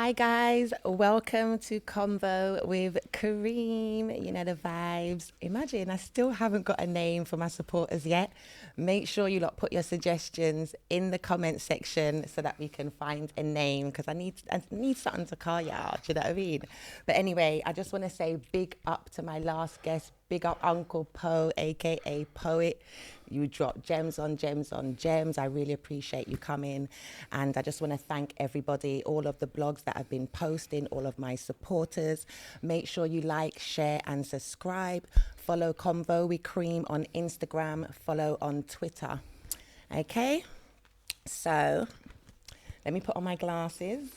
Hi guys, welcome to Convo with Kareem. You know the vibes. Imagine I still haven't got a name for my supporters yet. Make sure you lot put your suggestions in the comment section so that we can find a name, because I need something to call y'all. Do you know what I mean? But anyway, I just want to say big up to my last guest. Big up Uncle Poe, aka Poet. You drop gems on gems on gems. I really appreciate you coming. And I just want to thank everybody, all of the blogs that I've been posting, all of my supporters. Make sure you like, share, and subscribe. Follow Convo with Cream on Instagram. Follow on Twitter. Okay? So, let me put on my glasses.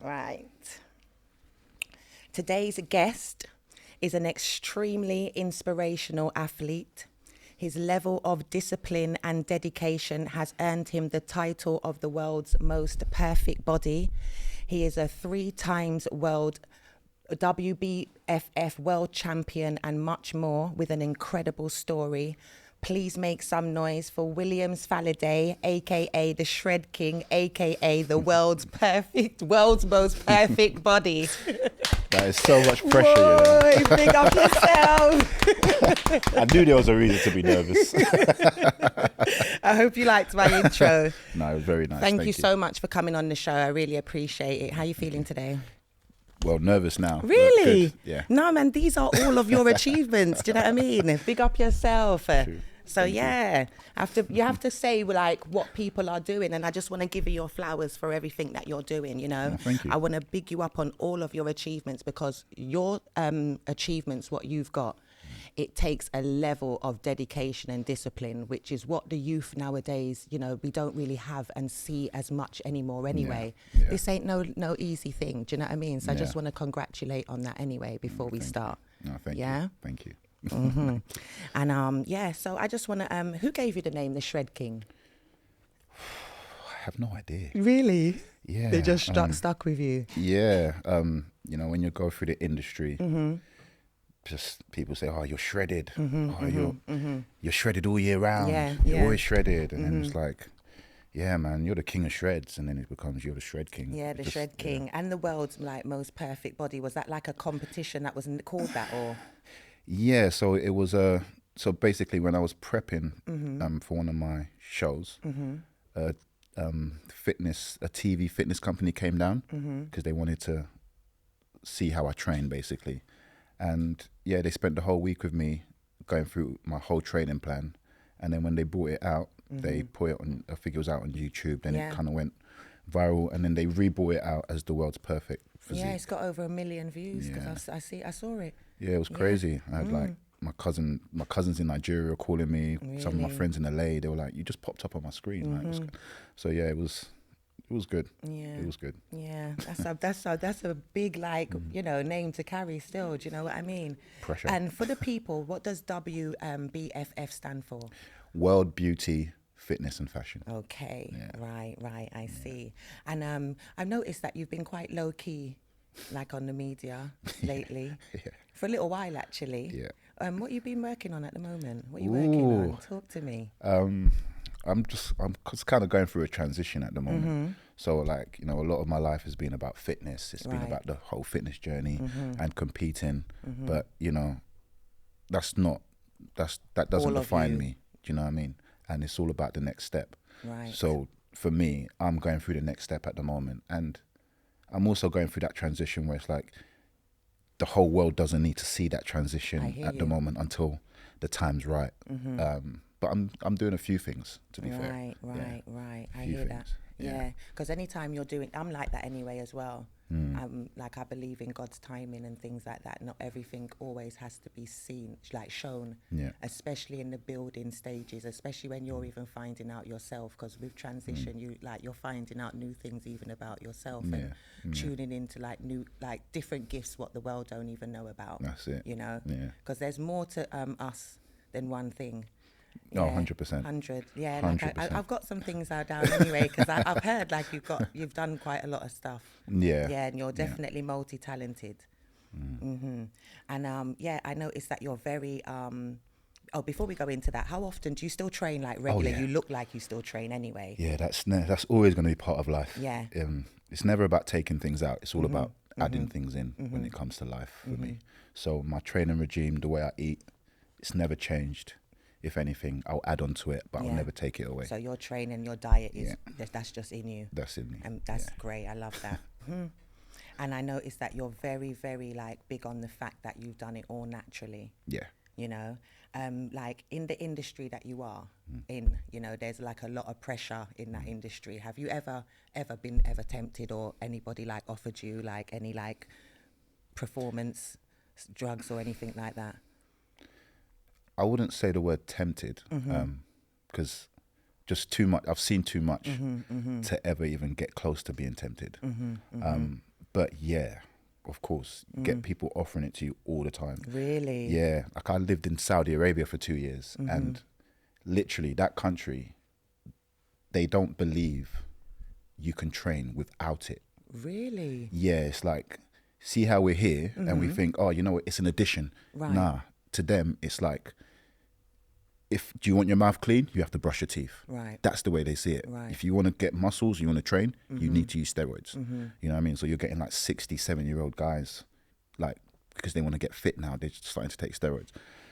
Right. Today's guest is an extremely inspirational athlete. His level of discipline and dedication has earned him the title of the world's most perfect body. He is a 3-time world WBFF world champion and much more, with an incredible story. Please make some noise for Williams Falade, aka the Shred King, aka the world's most perfect body. That is so much pressure. Whoa, you know? Big up yourself. I knew there was a reason to be nervous. I hope you liked my intro. No, it was very nice. Thank you so much for coming on the show. I really appreciate it. How are you feeling today? Well, nervous now. Really? Good. Yeah. No, man, these are all of your achievements. Do you know what I mean? Big up yourself. True. So yeah, you have to say like what people are doing, and I just want to give you your flowers for everything that you're doing. You know, thank you. I want to big you up on all of your achievements, because your achievements, what you've got, it takes a level of dedication and discipline, which is what the youth nowadays, you know, we don't really have and see as much anymore anyway. Yeah. This ain't no easy thing. Do you know what I mean? So I just want to congratulate on that anyway before we start. No, thank you. Yeah. Thank you. Mm-hmm. And so I just want to who gave you the name the Shred King? I have no idea. Really? Yeah. They just stuck with you. Yeah. You know, when you go through the industry, just people say, "Oh, you're shredded. You're shredded all year round. You're always shredded." And then it's like, yeah, man, you're the king of shreds, and then it becomes you're the Shred King. Yeah, the Shred King, and the world's like most perfect body. Was that like a competition that was called that, or? Yeah, so it was so basically when I was prepping for one of my shows, a TV fitness company came down because they wanted to see how I train basically, and yeah, they spent the whole week with me going through my whole training plan, and then when they brought it out, they put it on. I think it was out on YouTube. Then it kind of went viral, and then they rebrought it out as the world's perfect physique. Yeah, it's got over 1 million views because I saw it. Yeah, it was crazy. I had like my cousins in Nigeria were calling me. Really? Some of my friends in LA, they were like, "You just popped up on my screen." Like, so yeah, it was good. Yeah, it was good. Yeah, that's a big name to carry. Still, do you know what I mean? Pressure. And for the people, what does WBFF stand for? World Beauty, Fitness and Fashion. Okay, right. I see. And I've noticed that you've been quite low key, like on the media lately. For a little while actually. Yeah. What you been working on at the moment? What are you working on? Talk to me. I'm just kind of going through a transition at the moment. So like, you know, a lot of my life has been about fitness. It's been about the whole fitness journey and competing. But, you know, that doesn't define me. Do you know what I mean? And it's all about the next step. Right. So for me, I'm going through the next step at the moment, and I'm also going through that transition where it's like the whole world doesn't need to see that transition at the moment until the time's right. But I'm doing a few things, to be fair. Right. I hear that. Yeah, because anytime you're doing, I'm like that anyway as well. Like I believe in God's timing and things like that. Not everything always has to be seen, like shown, especially in the building stages, especially when you're even finding out yourself. Because with transition, you're finding out new things even about yourself and tuning into new different gifts what the world don't even know about. That's it. You know, because there's more to us than one thing. Yeah, 100%. 100. Yeah, 100%. I've got some things down anyway, because I've heard you've done quite a lot of stuff. Yeah. Yeah, and you're definitely multi-talented. And I noticed that you're very Oh, before we go into that, how often do you still train like regular? yeah. You look like you still train anyway. Yeah, that's always going to be part of life. Yeah. It's never about taking things out. It's all about adding things in when it comes to life for me. So my training regime, the way I eat, it's never changed. If anything, I'll add on to it, but I'll never take it away. So your training, your diet is that's just in you. That's in me. And that's great. I love that. And I noticed that you're very, very like big on the fact that you've done it all naturally. Yeah. You know, like in the industry that you are in, you know, there's like a lot of pressure in that industry. Have you ever been tempted, or anybody like offered you like any like performance drugs or anything like that? I wouldn't say the word tempted, because just too much. I've seen too much to ever even get close to being tempted. But yeah, of course, you get people offering it to you all the time. Really? Yeah, like I lived in Saudi Arabia for 2 years, and literally that country, they don't believe you can train without it. Really? Yeah, it's like, see how we're here and we think, oh, you know what, it's an addition. Right. Nah, to them, it's like, do you want your mouth clean? You have to brush your teeth. Right. That's the way they see it. Right. If you want to get muscles, you want to train, you need to use steroids. You know what I mean? So you're getting like 67-year-old guys, like, because they want to get fit now, they're starting to take steroids.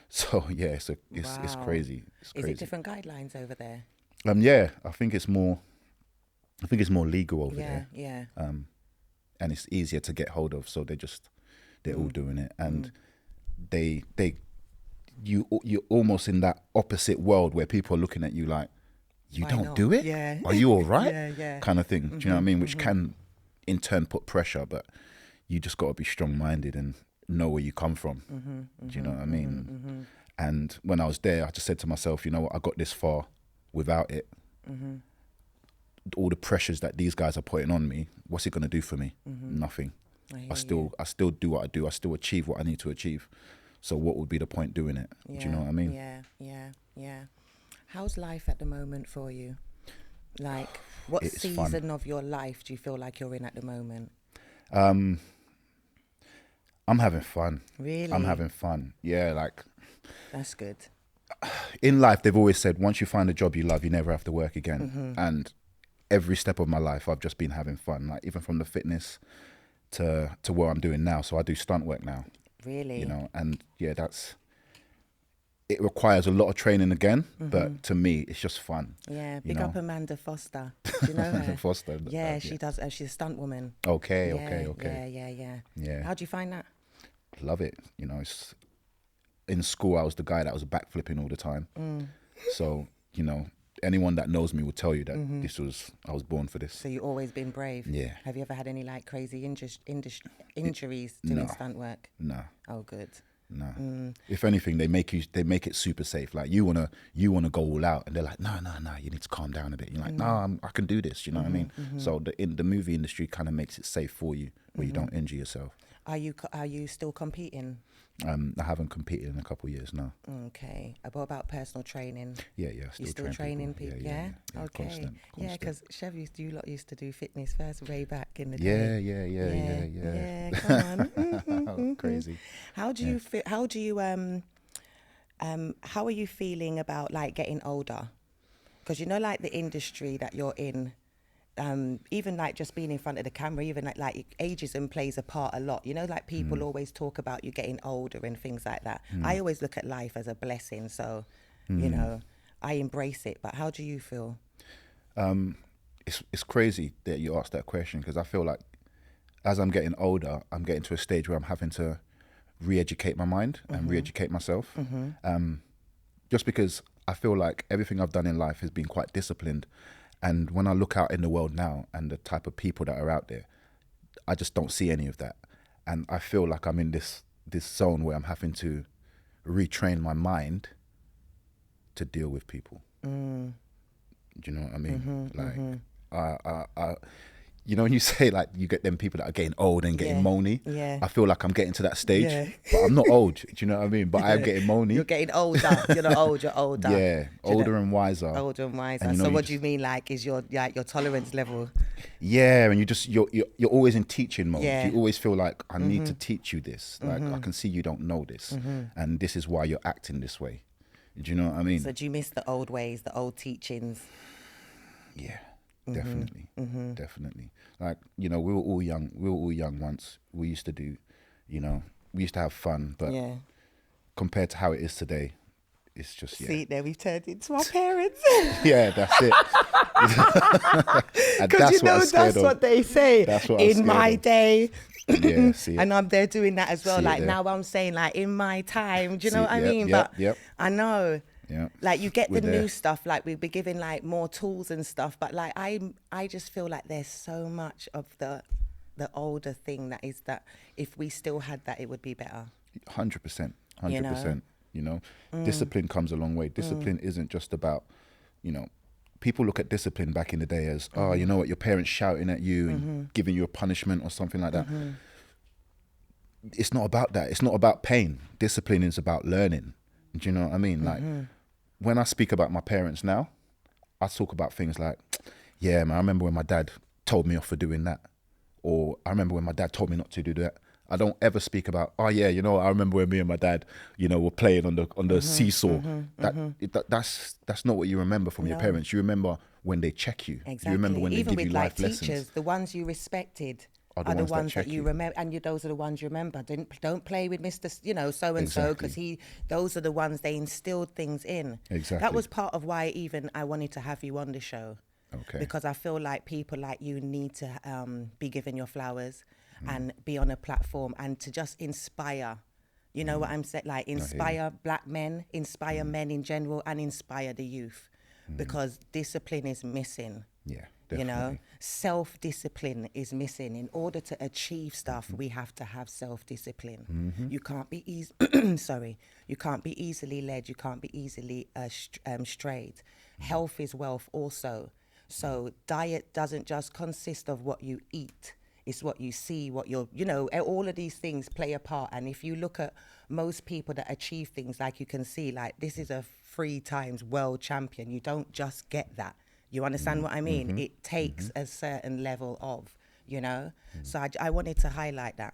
So yeah, it's Wow. crazy. It's Is crazy. it different guidelines over there? Yeah, I think it's more legal over Yeah, there. yeah. And it's easier to get hold of. So they're all doing it, and you're almost in that opposite world where people are looking at you like, you Why don't not? do it? Yeah. Are you all right? Yeah. Kind of thing. Do you know what I mean? Which can in turn put pressure, but you just got to be strong-minded and know where you come from. Do you know what I mean? And when I was there, I just said to myself, you know what, I got this far without it. All the pressures that these guys are putting on me, what's it going to do for me? Nothing. I still do what I do. I still achieve what I need to achieve. So what would be the point doing it? Do you know what I mean? Yeah. How's life at the moment for you? Like, what It's season fun. of your life do you feel like you're in at the moment? I'm having fun. Really? I'm having fun. Yeah, like That's good. in life, they've always said, once you find a job you love, you never have to work again. And every step of my life, I've just been having fun. Like even from the fitness to what I'm doing now. So I do stunt work now. Really? You know, and yeah, it requires a lot of training again, but to me, it's just fun. Yeah, you big know? up Amanda Foster. Do you know her? Foster. Yeah, she does. She's a stunt woman. Okay. Yeah. How do you find that? Love it. You know, it's in school, I was the guy that was backflipping all the time. So, you know, anyone that knows me will tell you that I was born for this. So you've always been brave. Yeah. Have you ever had any like crazy injuries doing stunt work? No. Oh, good. No. If anything, they make it super safe. Like you wanna go all out, and they're like, no, you need to calm down a bit. You're like, no, I can do this. You know what I mean? So the movie industry kind of makes it safe for you, where you don't injure yourself. Are you still competing? I haven't competed in a couple of years now. Okay. What about personal training? Yeah. You still training people? Yeah. Okay. Constant. Yeah, because Chev you lot used to do fitness first way back in the Yeah. day. Yeah. Come on. Crazy. How do you feel? How are you feeling about like getting older? Because you know, like the industry that you're in. Even like just being in front of the camera, even like ageism plays a part a lot. You know, like people always talk about you getting older and things like that. I always look at life as a blessing. So, you know, I embrace it. But how do you feel? It's crazy that you asked that question, because I feel like as I'm getting older, I'm getting to a stage where I'm having to re-educate my mind and re-educate myself. Just because I feel like everything I've done in life has been quite disciplined. And when I look out in the world now and the type of people that are out there, I just don't see any of that. And I feel like I'm in this zone where I'm having to retrain my mind to deal with people. Do you know what I mean? I you know, when you say like you get them people that are getting old and getting moany, I feel like I'm getting to that stage, but I'm not old. Do you know what I mean? But I am getting moany. You're getting older. You're not old. You're older. Yeah, older and wiser. Older and wiser. And, you know, so what do you mean? Like, is your tolerance level? Yeah, and you're always in teaching mode. Yeah. You always feel like I need to teach you this. Like I can see you don't know this, and this is why you're acting this way. Do you know what I mean? So do you miss the old ways, the old teachings? Yeah, definitely, definitely. Like, we were all young. We were all young once. We used to do, we used to have fun. But compared to how it is today, it's just, See, there we've turned into our parents. Yeah, that's it. Because that's what they say. That's what in my day. Yeah, see it. And they're doing that as well. See like now I'm saying like in my time. Do you know what I Yep, mean? yep, But yep. I know. Yeah. Like you get We're the there. new stuff, like we'd be giving like more tools and stuff. But like I just feel like there's so much of the older thing that is that if we still had that, it would be better. 100%. 100%. Discipline comes a long way. Discipline isn't just about, people look at discipline back in the day as, oh, you know what, your parents shouting at you and giving you a punishment or something like that. It's not about that. It's not about pain. Discipline is about learning. Do you know what I mean? Like when I speak about my parents now, I talk about things like, yeah, man, I remember when my dad told me off for doing that. Or I remember when my dad told me not to do that. I don't ever speak about, oh yeah, I remember when me and my dad, were playing on the seesaw. That's not what you remember from your parents. You remember when they check you. Exactly. You remember when Even they give with you like life teachers, lessons. the ones you respected are the ones that you remember, and those are the ones you remember. Don't play with Mr. So and so, because those are the ones they instilled things in. Exactly. That was part of why even I wanted to have you on the show. Okay. Because I feel like people like you need to be given your flowers and be on a platform and to just inspire. You know what I'm saying? Like inspire black men, inspire men in general, and inspire the youth, because discipline is missing. Yeah, definitely. Self-discipline is missing. In order to achieve stuff, we have to have self-discipline. You can't be you can't be easily led. You can't be easily strayed. Health is wealth also. So diet doesn't just consist of what you eat. It's what you see, what you're, all of these things play a part. And if you look at most people that achieve things, like you can see, like this is a 3 times world champion. You don't just get that. You understand what I mean? It takes a certain level of, So I wanted to highlight that.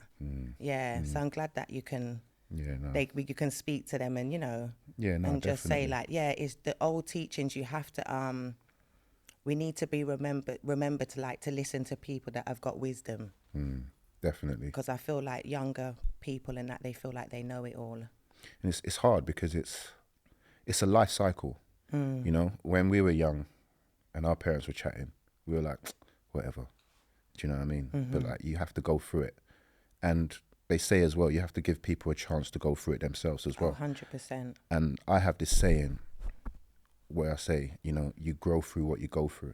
Yeah. So I'm glad that you can, you can speak to them and, and just say like, it's the old teachings. You have to, we need to be remember to listen to people that have got wisdom. Definitely. Because I feel like younger people and that they feel like they know it all. And it's hard because it's a life cycle. When we were young and our parents were chatting, we were like, whatever. Do you know what I mean? But like you have to go through it. And they say as well, you have to give people a chance to go through it themselves as well. 100%. And I have this saying where I say, you grow through what you go through.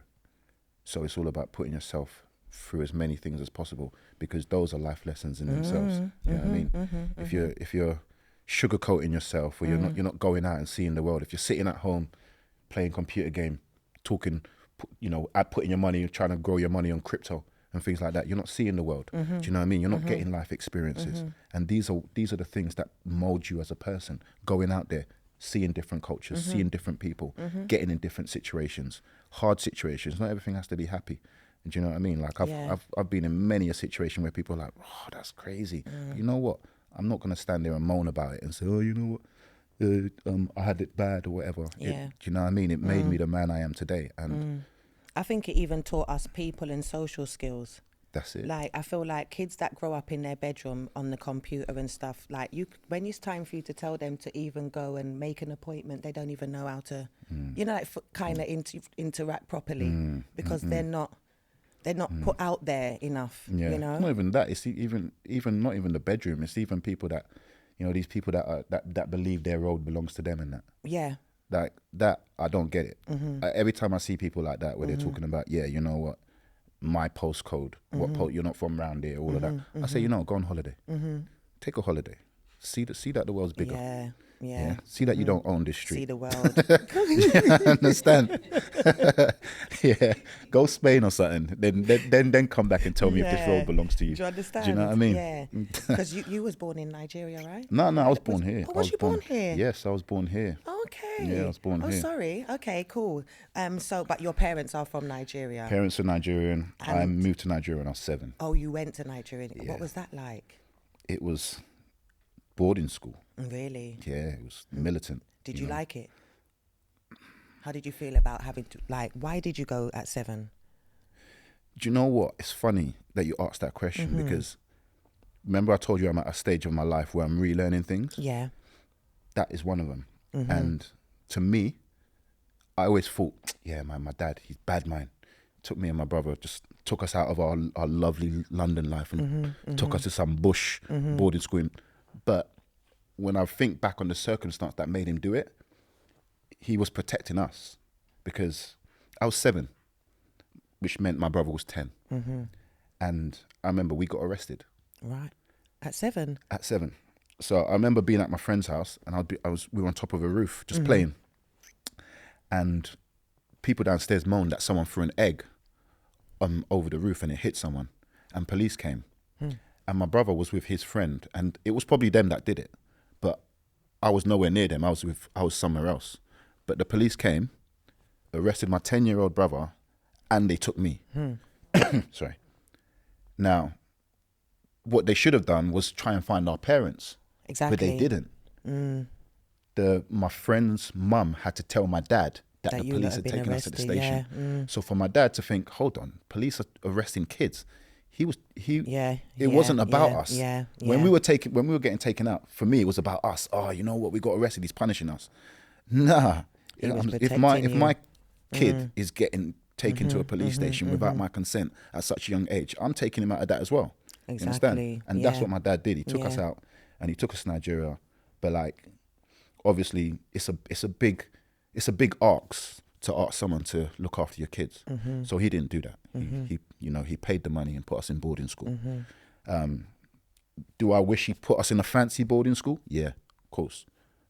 So it's all about putting yourself through as many things as possible, because those are life lessons in themselves. You know what I mean? If you're sugarcoating yourself, or you're not going out and seeing the world, if you're sitting at home playing computer game, talking, putting your money, trying to grow your money on crypto and things like that, you're not seeing the world. Do you know what I mean? You're not getting life experiences. And these are the things that mold you as a person. Going out there, seeing different cultures, seeing different people, getting in different situations, hard situations. Not everything has to be happy. Do you know what I mean? Like I've been in many a situation where people are like, oh, that's crazy. But you know what? I'm not going to stand there and moan about it and say, oh, you know what? I had it bad or whatever. Do you know what I mean? It made me the man I am today. And I think it even taught us people and social skills. That's it. Like I feel like kids that grow up in their bedroom on the computer and stuff, like when it's time for you to tell them to even go and make an appointment, they don't even know how to, kind of interact properly because they're not put out there enough. Yeah. Not even that. It's even not even the bedroom. It's even people that, these people that believe their road belongs to them and that. Yeah. Like that, I don't get it. Every time I see people like that where they're talking about, you know what, my postcode, you're not from around here, all of that. I say, go on holiday. Take a holiday. See that the world's bigger. Yeah. See that you don't own this street. See the world. I understand. Go Spain or something. Then come back and tell me if this road belongs to you. Do you understand? Do you know what I mean? Yeah. Because you was born in Nigeria, right? No, I was born here. Oh, was you born here? Yes, I was born here. Okay. Yeah, I was born here. Oh, sorry. Okay, cool. But your parents are from Nigeria. Parents are Nigerian. I moved to Nigeria when I was 7. Oh, you went to Nigeria. Yeah. What was that like? It was boarding school. Really? Yeah, it was militant. Did you like it? How did you feel about having to, like, why did you go at 7? Do you know what? It's funny that you asked that question because remember I told you I'm at a stage of my life where I'm relearning things? Yeah. That is one of them. And to me, I always thought, yeah, man, my dad, he's bad man. Took me and my brother, just took us out of our lovely London life and took us to some bush boarding school. But when I think back on the circumstance that made him do it, he was protecting us because I was 7, which meant my brother was 10. And I remember we got arrested. Right. At 7? At 7. So I remember being at my friend's house and we were on top of a roof just playing. And people downstairs moaned that someone threw an egg over the roof and it hit someone. And police came. And my brother was with his friend. And it was probably them that did it. But I was nowhere near them. I was somewhere else. But the police came, arrested my 10-year-old brother, and they took me. Sorry. Now, what they should have done was try and find our parents. Exactly. But they didn't. My friend's mum had to tell my dad that the police had taken us to the station. Yeah. So for my dad to think, hold on, police are arresting kids. It Yeah, wasn't about us. Yeah. When we were getting taken out, for me it was about us. Oh, you know what? We got arrested. He's punishing us. Nah. If my kid is getting taken to a police station without my consent at such a young age, I'm taking him out of that as well. Exactly. You understand? And that's what my dad did. He took us out and he took us to Nigeria. But like, obviously, it's a big ask to ask someone to look after your kids. So he didn't do that. He paid the money and put us in boarding school. Do I wish he put us in a fancy boarding school? Yeah, of course.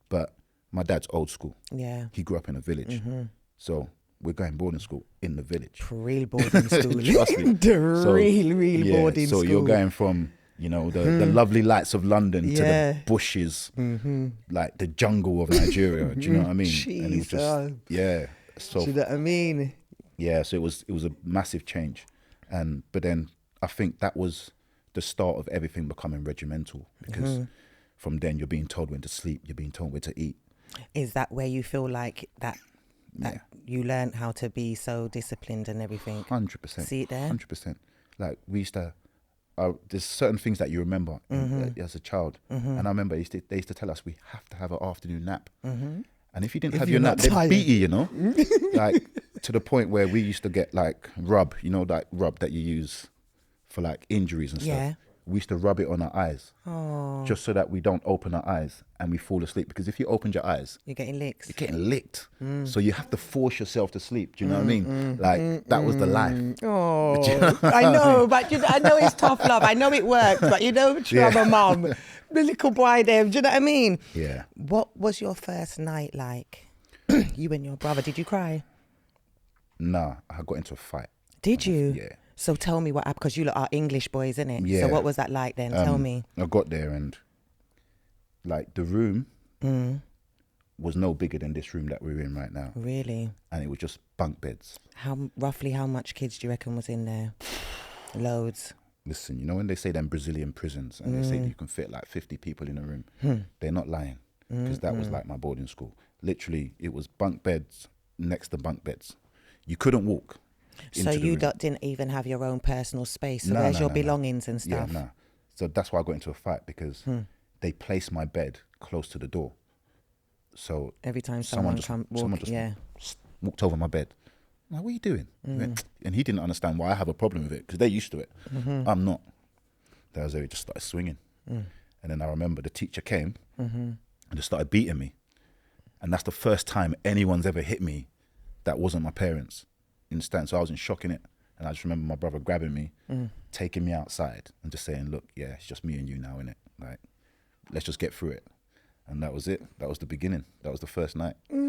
But my dad's old school. Yeah. He grew up in a village. So we're going boarding school in the village. Real boarding school. Trust me. Real boarding school. So you're going from, the lovely lights of London to the bushes, like the jungle of Nigeria. Do you know what I mean? Jeez, and it was just, So, do you know what I mean? Yeah, so it was a massive change. But then I think that was the start of everything becoming regimental because from then you're being told when to sleep, you're being told when to eat. Is that where you feel like that you learned how to be so disciplined and everything? 100%. See it there? 100%. Like we used to, there's certain things that you remember as a child. And I remember they used to tell us we have to have an afternoon nap. And if you didn't have your nap, they'd beat you, like to the point where we used to get like rub, that rub that you use for like injuries and stuff. We used to rub it on our eyes just so that we don't open our eyes and we fall asleep. Because if you opened your eyes, you're getting licked. You're getting licked. So you have to force yourself to sleep. Do you know what I mean? Like that was the life. Oh, I know, but I know it's tough love. I know it works, but trauma mum, the little boy there. Do you know what I mean? Yeah. What was your first night like? You and your brother, did you cry? Nah, I got into a fight. Did you? Yeah. So tell me what happened, because you lot are English boys, innit? Yeah. So what was that like then? Tell me. I got there and like the room was no bigger than this room that we're in right now. Really? And it was just bunk beds. Roughly how much kids do you reckon was in there? Loads. Listen, when they say them Brazilian prisons and they say that you can fit like 50 people in a room, they're not lying because that was like my boarding school. Literally, it was bunk beds next to bunk beds. You couldn't walk. So you didn't even have your own personal space. So where's your belongings and stuff? Yeah, no. So that's why I got into a fight because they placed my bed close to the door. So every time someone just walked over my bed. I'm like, what are you doing? And he didn't understand why I have a problem with it because they're used to it. I'm not. That was there. He just started swinging. And then I remember the teacher came and just started beating me. And that's the first time anyone's ever hit me that wasn't my parents. So I was in shock in it, and I just remember my brother grabbing me, taking me outside and just saying, look, yeah, it's just me and you now, innit? Like, let's just get through it. And that was it. That was the beginning. That was the first night. Yeah,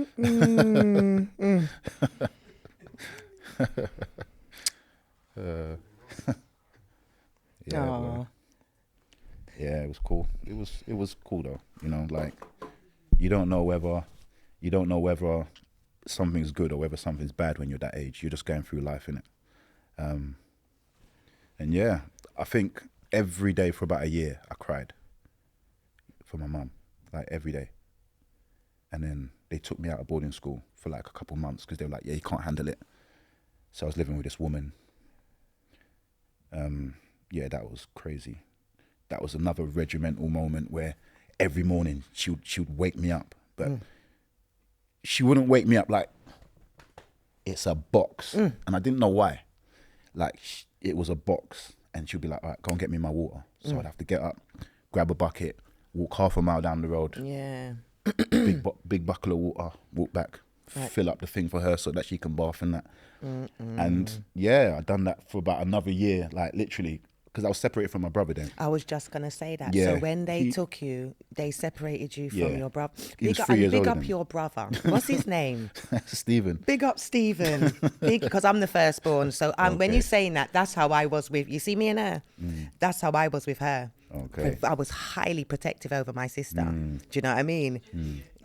it was cool. It was cool though. Like you don't know whether something's good or whether something's bad when you're that age. You're just going through life, innit? And yeah, I think every day for about a year I cried for my mum, like every day. And then they took me out of boarding school for like a couple months because they were like, yeah, you can't handle it. So I was living with this woman. Yeah, that was crazy. That was another regimental moment where every morning she would wake me up, but she wouldn't wake me up like it's a box, and I didn't know why. Like it was a box, and she'd be like, "All right, go and get me my water." So I'd have to get up, grab a bucket, walk half a mile down the road. Yeah. big bucket of water, walk back, fill up the thing for her so that she can bath and that. And yeah, I done that for about another year, like literally, because I was separated from my brother then. I was just gonna say that. Yeah, so when they took you, they separated you from your brother. He was 3 years older big than up me. your brother. What's his name? Stephen. Big up Stephen. Because I'm the firstborn. So when Okay. you're saying that, that's how I was with. You see me and her. That's how I was with her. Okay. I was highly protective over my sister. Do you know what I mean?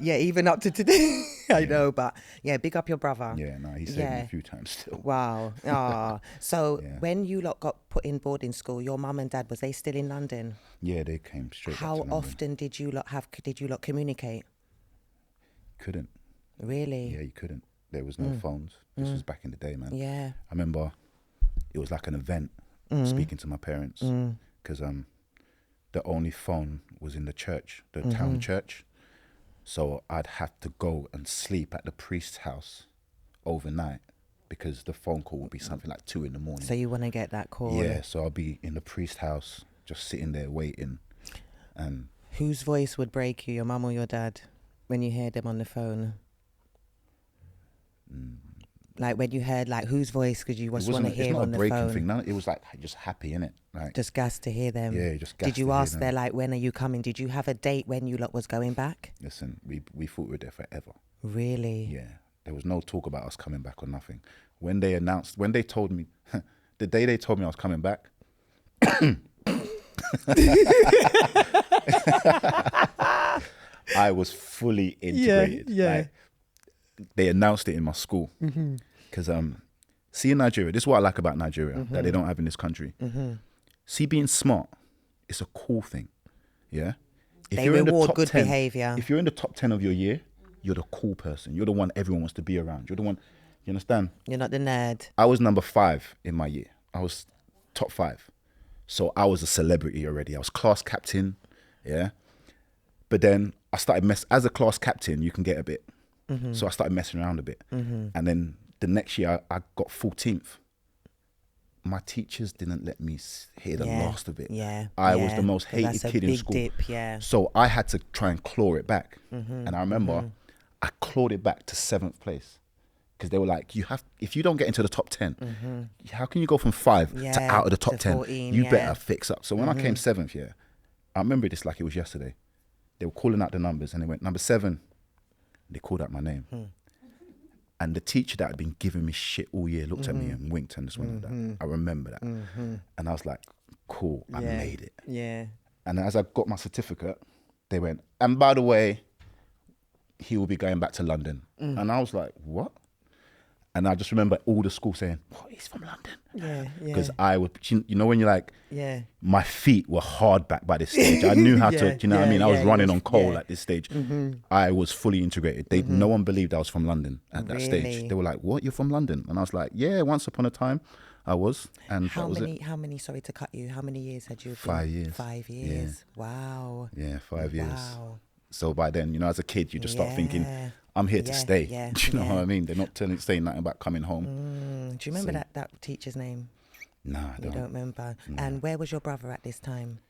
Yeah, even up to today. I know, but yeah, big up your brother. Yeah, no, he saved me a few times still. Wow. So when you lot got put in boarding school, your mum and dad, was they still in London? Yeah, they came straight back How to London. often did you lot communicate? Couldn't. Really? Yeah, you couldn't. There was no phones. This was back in the day, man. Yeah. I remember it was like an event speaking to my parents because the only phone was in the church, the town church. So I'd have to go and sleep at the priest's house overnight because the phone call would be something like 2 a.m. So you want to get that call? Yeah, so I'll be in the priest's house just sitting there waiting. And whose voice would break you, your mum or your dad, when you hear them on the phone? Like when you heard like whose voice could you just want to hear on the phone? It's not a breaking thing. No, it was like just happy, innit? Like just gassed to hear them. Yeah, just gassed. Did you ask there like, when are you coming? Did you have a date when you lot was going back? Listen, we thought we were there forever. Really? Yeah. There was no talk about us coming back or nothing. When they told me, the day they told me I was coming back, I was fully integrated. Yeah. Like, they announced it in my school. Because see, in Nigeria, this is what I like about Nigeria that they don't have in this country. See, being smart, it's a cool thing. Yeah. If they you're in the reward top good 10 behavior. If you're in the top 10 of your year, you're the cool person. You're the one everyone wants to be around. You're the one, you understand? You're not the nerd. I was number 5 in my year. I was top 5. So I was a celebrity already. I was class captain. Yeah. But then I started as a class captain, you can get a bit. So I started messing around a bit. And then the next year I got 14th. My teachers didn't let me hear the last of it. Yeah. I was the most hated kid in school. Dip, yeah. So I had to try and claw it back. And I remember I clawed it back to 7th place. Because they were like, if you don't get into the top 10, how can you go from 5 to out of the top 10? 14, You better fix up. So when I came 7th, I remember this like it was yesterday. They were calling out the numbers and they went, number 7. They called out my name. And the teacher that had been giving me shit all year looked at me and winked and just went like that. I remember that. And I was like, cool, I made it. Yeah. And as I got my certificate, they went, and by the way, he will be going back to London. And I was like, what? And I just remember all the school saying, what, he's from London? Yeah. Because I would, you know, when you're like, Yeah. my feet were hard back by this stage. I knew how to, you know what I mean? I was running on coal at this stage. I was fully integrated. No one believed I was from London at that stage. They were like, what, you're from London? And I was like, yeah, once upon a time I was. And that was it. How many, sorry to cut you, how many years had you been? 5 years. 5 years. Wow. Yeah, 5 years. Wow. So by then, you know, as a kid, you just start thinking, I'm here to stay. Do you know what I mean? They're not saying nothing about coming home. Do you remember that teacher's name? No, I don't. You don't remember? And where was your brother at this time?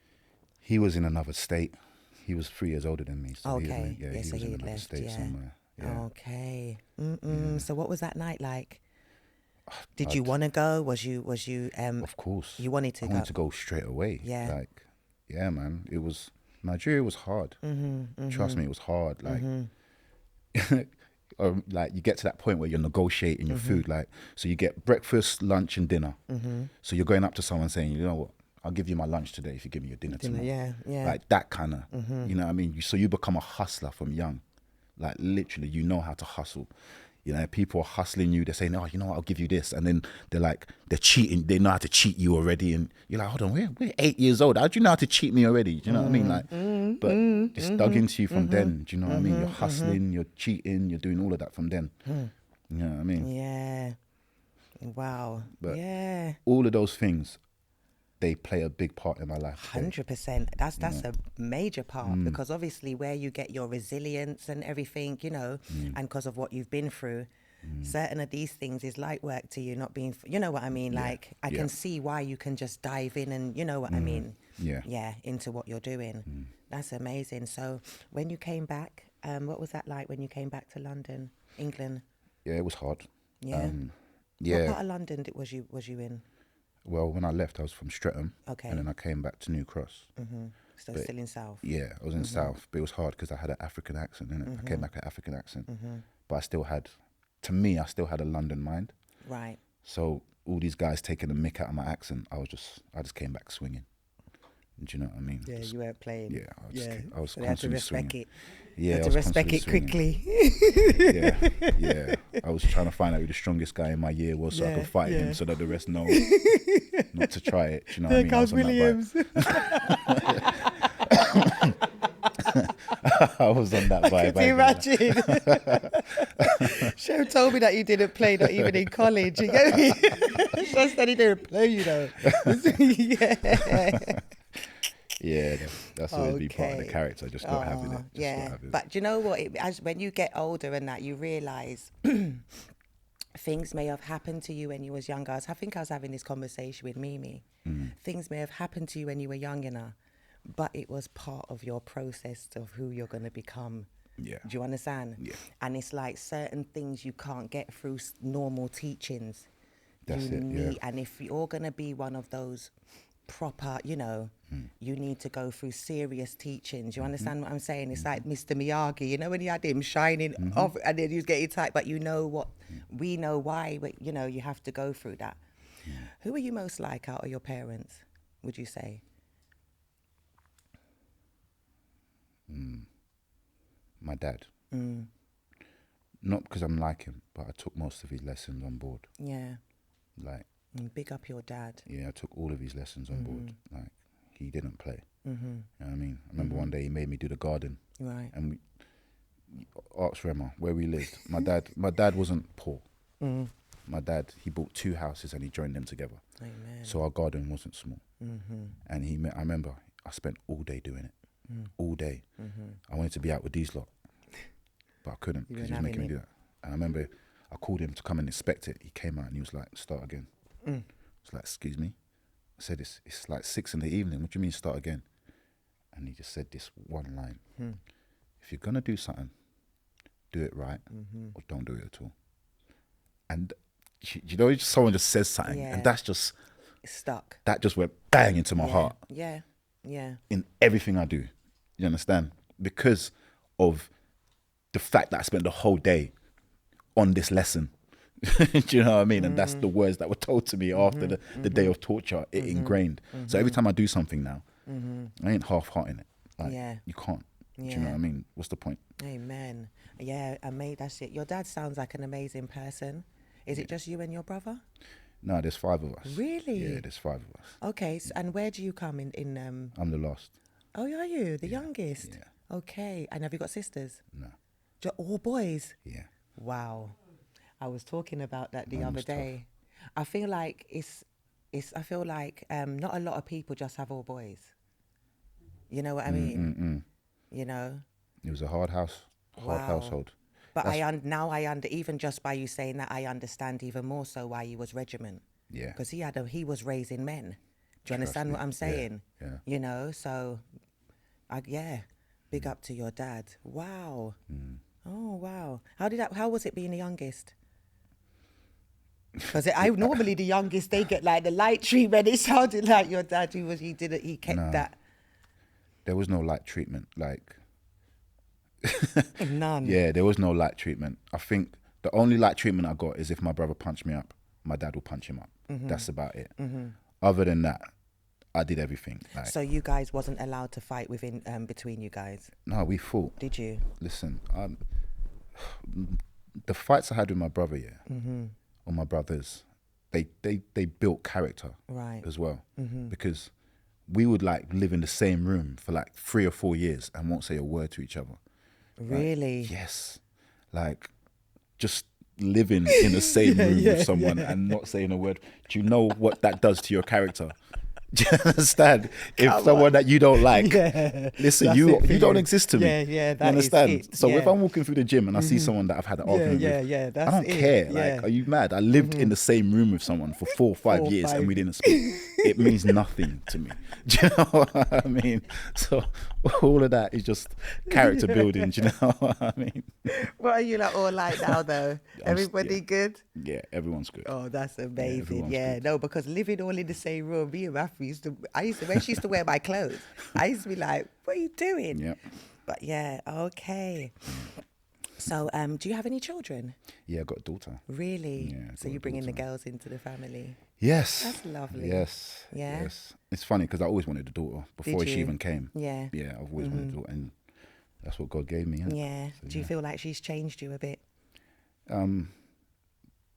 He was in another state. He was 3 years older than me. So Okay. he was So in he another left, state somewhere. Yeah. Okay. So what was that night like? Did you want to go? Was you Of course. You wanted to I go? wanted to go straight away. Yeah. Like, yeah, man. Nigeria was hard. Trust me, it was hard. Like, like you get to that point where you're negotiating your food. Like, so you get breakfast, lunch, and dinner. So you're going up to someone saying, you know what, I'll give you my lunch today if you give me your dinner tomorrow. Yeah. Like that kind of, you know what I mean? So you become a hustler from young. Like literally, you know how to hustle. You know, people are hustling you. They're saying, oh, you know what, I'll give you this. And then they're cheating. They know how to cheat you already. And you're like, hold on, we're 8 years old. How do you know how to cheat me already? Do you know what I mean? Like, but It's dug into you from then. Do you know what I mean? You're hustling, you're cheating, you're doing all of that from then. You know what I mean? Yeah. Wow. But yeah. all of those things, they play a big part in my life today. 100%. That's a major part, because obviously where you get your resilience and everything, you know, and because of what you've been through, certain of these things is light work to you, not being, you know what I mean? Like, I can see why you can just dive in and, you know what I mean? Yeah, into what you're doing. That's amazing. So when you came back, what was that like when you came back to London, England? Yeah, it was hard. Yeah. Yeah. What part of London was you in? Well, when I left, I was from Streatham. Okay. And then I came back to New Cross. So still in South. Yeah, I was in South, but it was hard because I had an African accent, innit? I came back with an African accent. But I still had a London mind. Right. So all these guys taking the mick out of my accent, I just came back swinging. Do you know what I mean? Yeah, you weren't playing. Yeah, I was So they had to constantly respect swinging. it. Yeah, had I to was respect it constantly quickly. yeah. I was trying to find out who the strongest guy in my year was so I could fight him so that the rest know not to try it. Do you know what I mean? There comes Williams. I was on that vibe. Could you imagine? Show told me that you didn't play, not even in college. You get me? Show said he didn't play, you know. Yeah, that's always be part of the character, just not having it. Yeah, but you know what? When you get older and that, you realise things may have happened to you when you was younger. I think I was having this conversation with Mimi. Things may have happened to you when you were young enough, but it was part of your process of who you're going to become. Yeah. Do you understand? Yeah. And it's like certain things you can't get through normal teachings. That's you it, need, and if you're going to be one of those proper, you know, you need to go through serious teachings. You understand what I'm saying? It's like Mr. Miyagi, you know, when you had him shining off and then he was getting tight, but you know what, we know why, but you know, you have to go through that. Who are you most like out of your parents, would you say? My dad. Not because I'm like him, but I took most of his lessons on board. Yeah. Like, big up your dad. yeah, I took all of his lessons on board. Like, he didn't play. You know what I mean? I remember one day he made me do the garden. Right. And ask Rema, where we lived. My dad wasn't poor. My dad, he bought 2 houses and he joined them together. Amen. So our garden wasn't small. And I remember I spent all day doing it. All day. I wanted to be out with these lot, but I couldn't because he was making me do that. And I remember I called him to come and inspect it. He came out and he was like, start again. I was like, excuse me? I said, it's like 6 in the evening. What do you mean start again? And he just said this one line. If you're going to do something, do it right or don't do it at all. And you know, someone just says something and that's just... It's stuck. That just went bang into my heart. Yeah. In everything I do. You understand? Because of the fact that I spent the whole day on this lesson. Do you know what I mean? And that's the words that were told to me after the day of torture. It ingrained. So every time I do something now, I ain't half-hearting it. Like, you can't. Do you know what I mean? What's the point? Amen. Yeah, that's it. Your dad sounds like an amazing person. Is it just you and your brother? No, there's 5 of us. Really? Yeah, there's 5 of us. Okay, so, and where do you come in? I'm the last. Oh, are you? The youngest? Yeah. Okay. And have you got sisters? No. All boys? Yeah. Wow. I was talking about that the other day. Tough. I feel like not a lot of people just have all boys. You know what I mean? You know? It was a hard household. But even just by you saying that, I understand even more so why he was regiment. Yeah. Because he was raising men. Do you understand what I'm saying? Yeah. You know, so, big up to your dad. Wow. Oh, wow. How was it being the youngest? Because normally the youngest, they get like the light treatment. It sounded like your dad, he kept that. There was no light treatment, like. None. Yeah, there was no light treatment. I think the only light treatment I got is if my brother punched me up, my dad will punch him up. That's about it. Other than that, I did everything. Like, so you guys wasn't allowed to fight between you guys? No, we fought. Did you? Listen, the fights I had with my brother, or my brothers, they built character, right, as well, because we would like live in the same room for like 3 or 4 years and won't say a word to each other. Really? Like, yes. Like just living in the same room with someone and not saying a word. Do you know what that does to your character? Do you understand? If someone that you don't like, listen, you don't exist to me. Yeah, that you understand? is it. So if I'm walking through the gym and I see someone that I've had an argument with, that's I don't care. Like, are you mad? I lived in the same room with someone for 4 or 5 years and we didn't speak. It means nothing to me. Do you know what I mean? So all of that is just character building. Do you know what I mean? What are you like all like now though? Everybody good? Yeah, everyone's good. Oh, that's amazing. Yeah, No, because living all in the same room, me and Matthew when she used to wear my clothes, I used to be like, what are you doing? Yeah. But yeah, okay. So, do you have any children? Yeah, I got a daughter. Really? Yeah, So you're bringing the girls into the family? Yes. That's lovely. Yes. Yeah. Yes. It's funny because I always wanted a daughter before she even came. Yeah. Yeah, I've always wanted a daughter, and that's what God gave me. Yeah. So, do you feel like she's changed you a bit?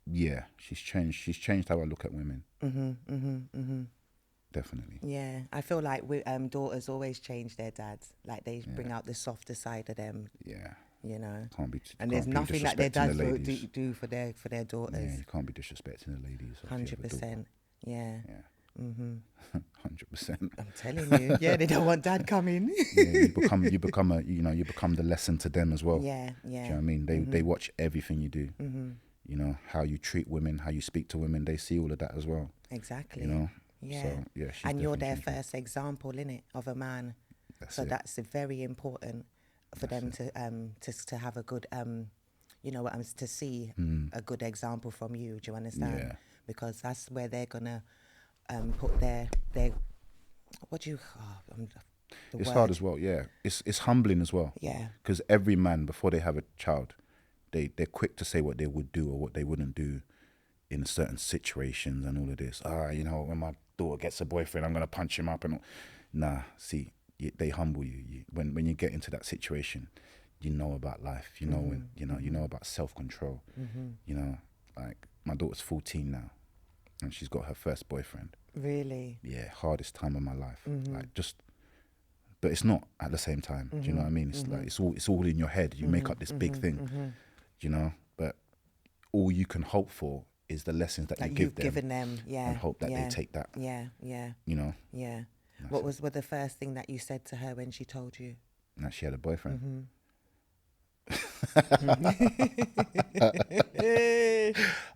Yeah, she's changed. She's changed how I look at women. Definitely. Yeah, I feel like daughters always change their dads. Like they bring out the softer side of them. Yeah. You know. And there's nothing like their dads won't do for their daughters. Yeah, you can't be disrespecting the ladies. 100%. Yeah. Yeah. 100%. I'm telling you. Yeah, they don't want dad coming. Yeah, you become the lesson to them as well. Yeah, yeah. Do you know what I mean? They watch everything you do. You know, how you treat women, how you speak to women, they see all of that as well. Exactly. You know? Yeah. So, yeah, and you're their first example, innit, of a man. That's very important for them to have a good to see a good example from you. Do you understand? Yeah. Because that's where they're gonna put their it's hard as well. Yeah, it's humbling as well. Yeah. Because every man, before they have a child, they're quick to say what they would do or what they wouldn't do in certain situations and all of this. When my daughter gets a boyfriend, I'm gonna punch him up and all. Nah, see, they humble you. When you get into that situation, you know about life. You know when you know about self-control. You know, like my daughter's 14 now, and she's got her first boyfriend. Really? Yeah, hardest time of my life. Like just, but it's not at the same time. Do you know what I mean? It's like it's all in your head. You make up this big thing. You know, but all you can hope for is the lessons that you give them. Given them, yeah, and hope that they take that. Yeah, yeah. You know. Yeah. What was the first thing that you said to her when she told you? That she had a boyfriend.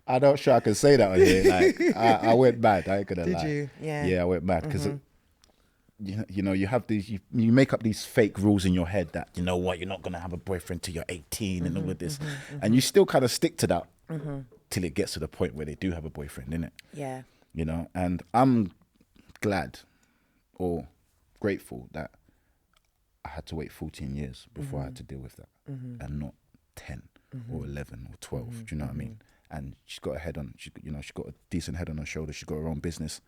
I'm not sure I can say that on here. Like I went mad. I ain't gonna lie. Did you? Yeah. Yeah, I went mad because you know you have these you make up these fake rules in your head that you know what, you're not gonna have a boyfriend till you're 18 and all of this, and you still kind of stick to that till it gets to the point where they do have a boyfriend, innit? Yeah. You know, and I'm glad or grateful that I had to wait 14 years before I had to deal with that, and not 10 or 11 or 12. Do you know what I mean? And she's got a head on. She's got a decent head on her should. She's got her own business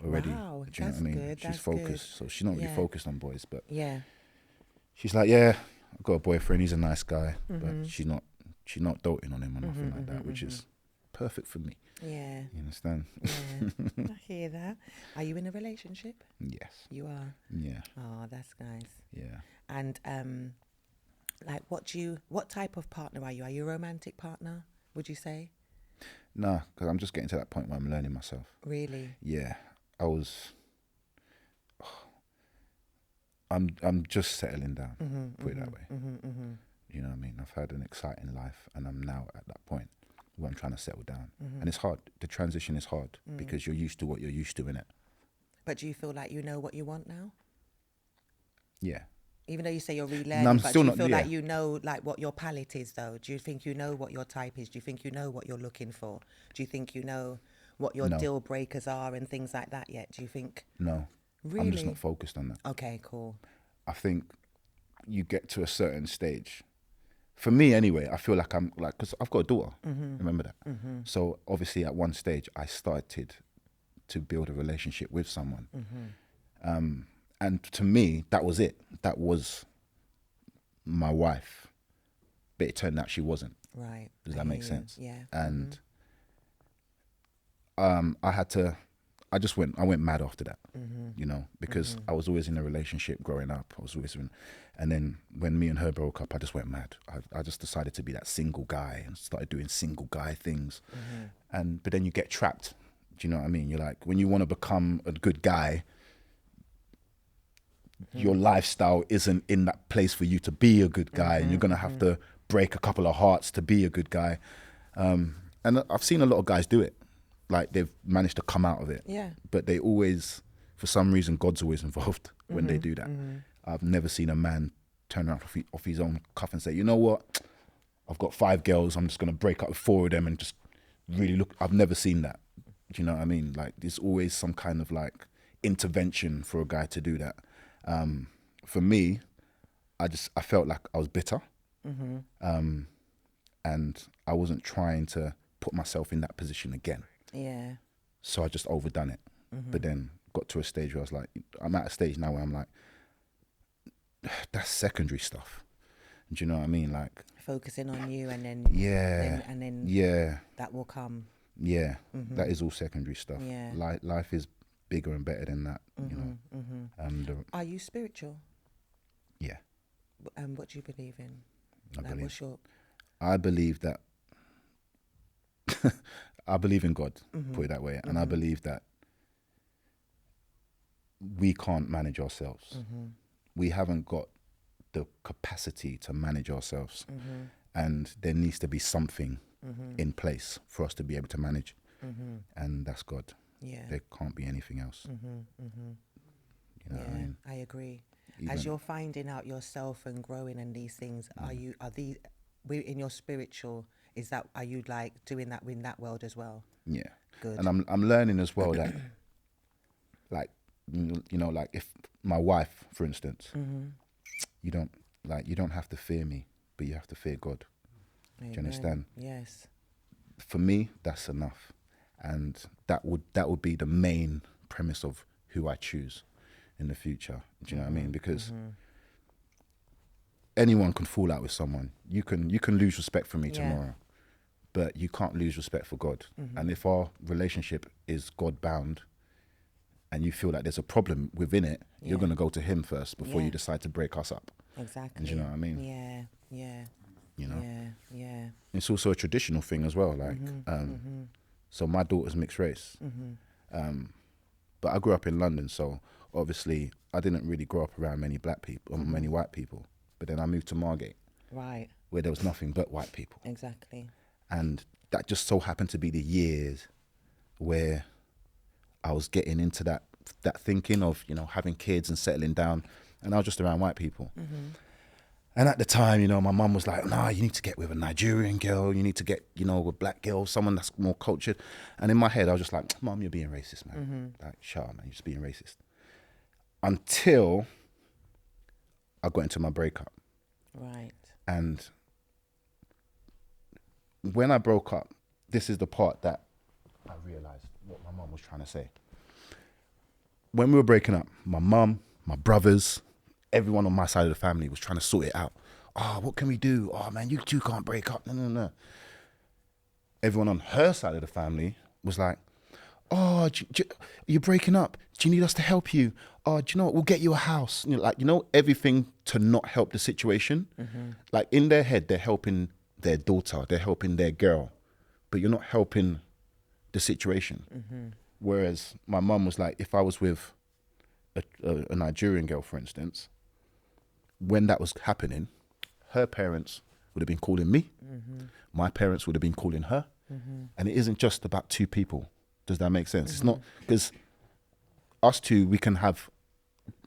already. Wow, do you know what I mean? Good, she's focused, so she's not really focused on boys. But yeah, she's like, yeah, I've got a boyfriend. He's a nice guy, but she's not doting on him or nothing like that, which is perfect for me. Yeah. You understand? Yeah. I hear that. Are you in a relationship? Yes. You are? Yeah. Oh, that's nice. Yeah. And like what type of partner are you? Are you a romantic partner, would you say? Nah, because I'm just getting to that point where I'm learning myself. Really? Yeah. I'm just settling down, put it that way. You know what I mean? I've had an exciting life and I'm now at that point where I'm trying to settle down. And it's hard. The transition is hard because you're used to what you're used to, innit? But do you feel like you know what you want now? Yeah. Even though you say you're relearning, but do you feel like yeah. you know like what your palette is though? Do you think you know what your type is? Do you think you know what you're looking for? Do you think you know what your deal breakers are and things like that yet? Do you think? No. Really? I'm just not focused on that. Okay, cool. I think you get to a certain stage. For me anyway, I feel like I'm like, because I've got a daughter, remember that? So obviously at one stage I started to build a relationship with someone. And to me, that was it. That was my wife. But it turned out she wasn't. Right. Does that make sense? Yeah. And I had to I went mad after that, you know, because I was always in a relationship growing up. And then when me and her broke up, I just went mad. I just decided to be that single guy and started doing single guy things. But then you get trapped. Do you know what I mean? You're like, when you want to become a good guy, your lifestyle isn't in that place for you to be a good guy, and you're going to have to break a couple of hearts to be a good guy. And I've seen a lot of guys do it. Like, they've managed to come out of it. Yeah. But they always, for some reason, God's always involved when they do that. I've never seen a man turn around off his own cuff and say, you know what? I've got 5 girls. I'm just going to break up with 4 of them and just really look. I've never seen that. Do you know what I mean? Like, there's always some kind of like intervention for a guy to do that. For me, I felt like I was bitter. And I wasn't trying to put myself in that position again. Yeah. So I just overdone it. But then got to a stage where I was like, I'm at a stage now where I'm like, that's secondary stuff. Do you know what I mean? Like, focusing on you, and then that will come. Yeah, that is all secondary stuff. Yeah. Life is bigger and better than that, you know. Are you spiritual? Yeah. And what do you believe in? I believe that I believe in God, put it that way. And I believe that we can't manage ourselves. We haven't got the capacity to manage ourselves. And there needs to be something in place for us to be able to manage. And that's God. Yeah. There can't be anything else. You know what I mean? I agree. As you're finding out yourself and growing in these things, are these in your spiritual, are you like doing that in that world as well? Yeah. Good. And I'm learning as well that, like, you know, like if my wife, for instance, you don't have to fear me, but you have to fear God. Amen. Do you understand? Yes. For me, that's enough, and that would be the main premise of who I choose in the future. Do you know what I mean? Because anyone can fall out with someone. You can lose respect for me tomorrow, but you can't lose respect for God. And if our relationship is God bound, and you feel like there's a problem within it, you're going to go to Him first before you decide to break us up. Exactly. Do you know what I mean? Yeah. You know? Yeah. It's also a traditional thing as well. Like, so my daughter's mixed race. But I grew up in London, so obviously I didn't really grow up around many black people, or many white people. But then I moved to Margate, right, where there was nothing but white people. Exactly. And that just so happened to be the years where I was getting into that thinking of, you know, having kids and settling down, and I was just around white people. And at the time, you know, my mum was like, nah, you need to get with a Nigerian girl. You need to get, you know, with a black girl, someone that's more cultured. And in my head, I was just like, Mum, you're being racist, man. Like, shut up, man, you're just being racist. Until I got into my breakup. Right. And when I broke up, this is the part that I realized what my mum was trying to say. When we were breaking up, my mum, my brothers, everyone on my side of the family was trying to sort it out. Oh, what can we do? Oh, man, you two can't break up. No. Everyone on her side of the family was like, oh, you're breaking up. Do you need us to help you? Oh, do you know what? We'll get you a house. You know, like, you know, everything to not help the situation. Like, in their head, they're helping their daughter. They're helping their girl. But you're not helping the situation. Whereas my mum was like, if I was with a Nigerian girl, for instance, when that was happening, her parents would have been calling me. My parents would have been calling her. And it isn't just about two people. Does that make sense? It's not, because us two, we can have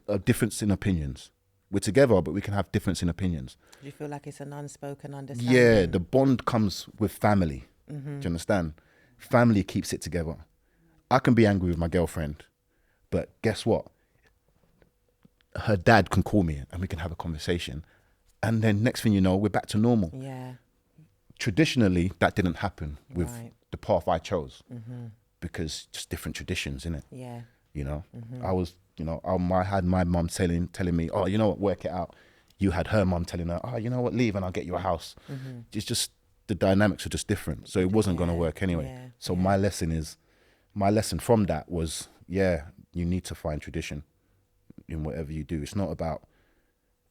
a difference in opinions. We're together, but we can have difference in opinions. Do you feel like it's an unspoken understanding? Yeah, the bond comes with family. Do you understand? Family keeps it together. I can be angry with my girlfriend, but guess what? Her dad can call me and we can have a conversation. And then next thing you know, we're back to normal. Yeah. Traditionally, that didn't happen with the path I chose. Because just different traditions, innit? Yeah. You know, I was, you know, I had my mum telling me, oh, you know what, work it out. You had her mum telling her, oh, you know what, leave and I'll get you a house. It's just, the dynamics are just different. So it wasn't going to work anyway. So my lesson is, my lesson from that was, yeah, you need to find tradition in whatever you do. It's not about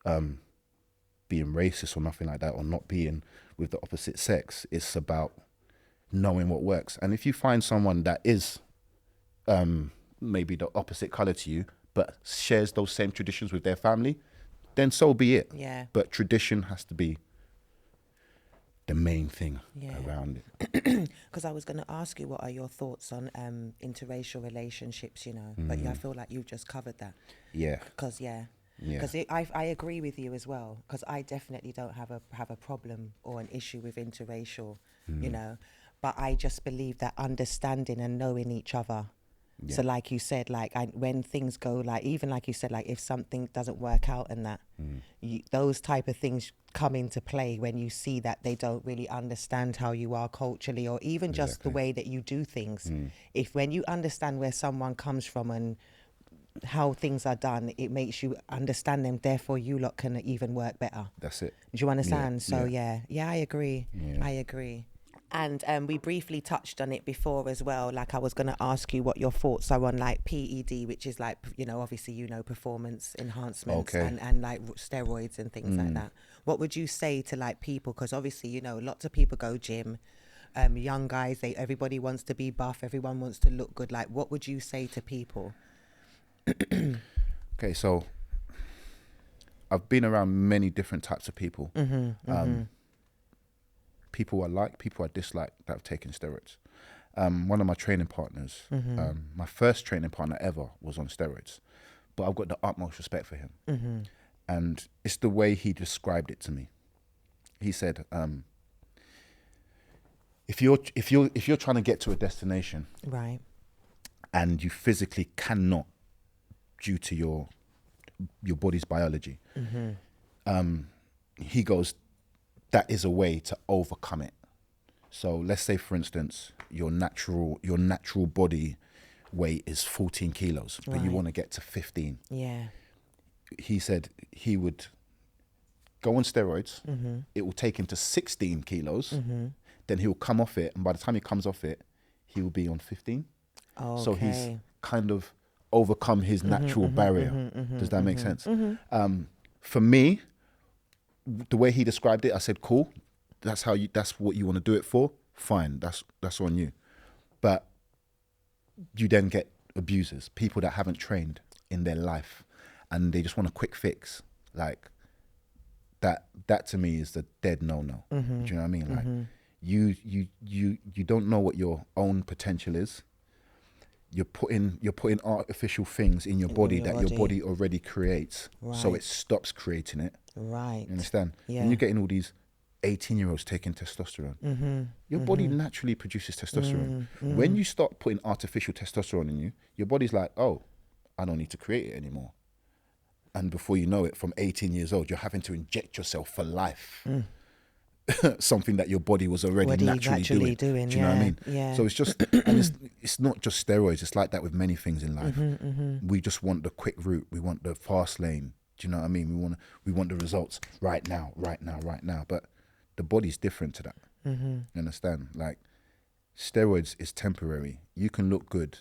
being racist or nothing like that, or not being with the opposite sex. It's about knowing what works. And if you find someone that is maybe the opposite color to you, but shares those same traditions with their family, then so be it. Yeah. But tradition has to be the main thing around it. Because I was going to ask you, what are your thoughts on interracial relationships, you know? But yeah, I feel like you've just covered that. Yeah. Because, I agree with you as well, because I definitely don't have a problem or an issue with interracial, you know, but I just believe that understanding and knowing each other. So like you said, like when things go, like even like you said, like if something doesn't work out and that, those type of things come into play when you see that they don't really understand how you are culturally, or even just the way that you do things. If when you understand where someone comes from and how things are done, it makes you understand them, therefore you lot can even work better. That's it. Do you understand? Yeah. So I agree. Yeah. I agree. And we briefly touched on it before as well. Like I was going to ask you what your thoughts are on like PED, which is like, you know, obviously, you know, performance enhancements and like steroids and things like that. What would you say to like people? Because obviously, you know, lots of people go gym, young guys, everybody wants to be buff. Everyone wants to look good. Like, what would you say to people? Okay, so I've been around many different types of people. People I like, people I dislike that have taken steroids. One of my training partners, my first training partner ever, was on steroids, but I've got the utmost respect for him. And it's the way he described it to me. He said, if you're trying to get to a destination, right, and you physically cannot, due to your body's biology, he goes, that is a way to overcome it. So let's say, for instance, your natural body weight is 14 kilos, but you want to get to 15. Yeah. He said he would go on steroids. It will take him to 16 kilos. Then he'll come off it. And by the time he comes off it, he will be on 15. Okay. So he's kind of overcome his natural barrier. Does that make sense? For me, the way he described it, I said, cool, that's what you want to do it for, fine, that's on you. But you then get abusers, people that haven't trained in their life and they just want a quick fix. Like that to me is the dead no. Do you know what I mean? Like you don't know what your own potential is. You're putting artificial things in your body that your body already creates, so it stops creating it. Right. You understand? Yeah. And you're getting all these 18-year-olds taking testosterone. Your body naturally produces testosterone. When you start putting artificial testosterone in you, your body's like, oh, I don't need to create it anymore. And before you know it, from 18 years old, you're having to inject yourself for life. Something that your body was already naturally doing. Do you know what I mean? Yeah. So it's just, and it's not just steroids. It's like that with many things in life. We just want the quick route. We want the fast lane. Do you know what I mean? We want the results right now. But the body's different to that. You understand? Like, steroids is temporary. You can look good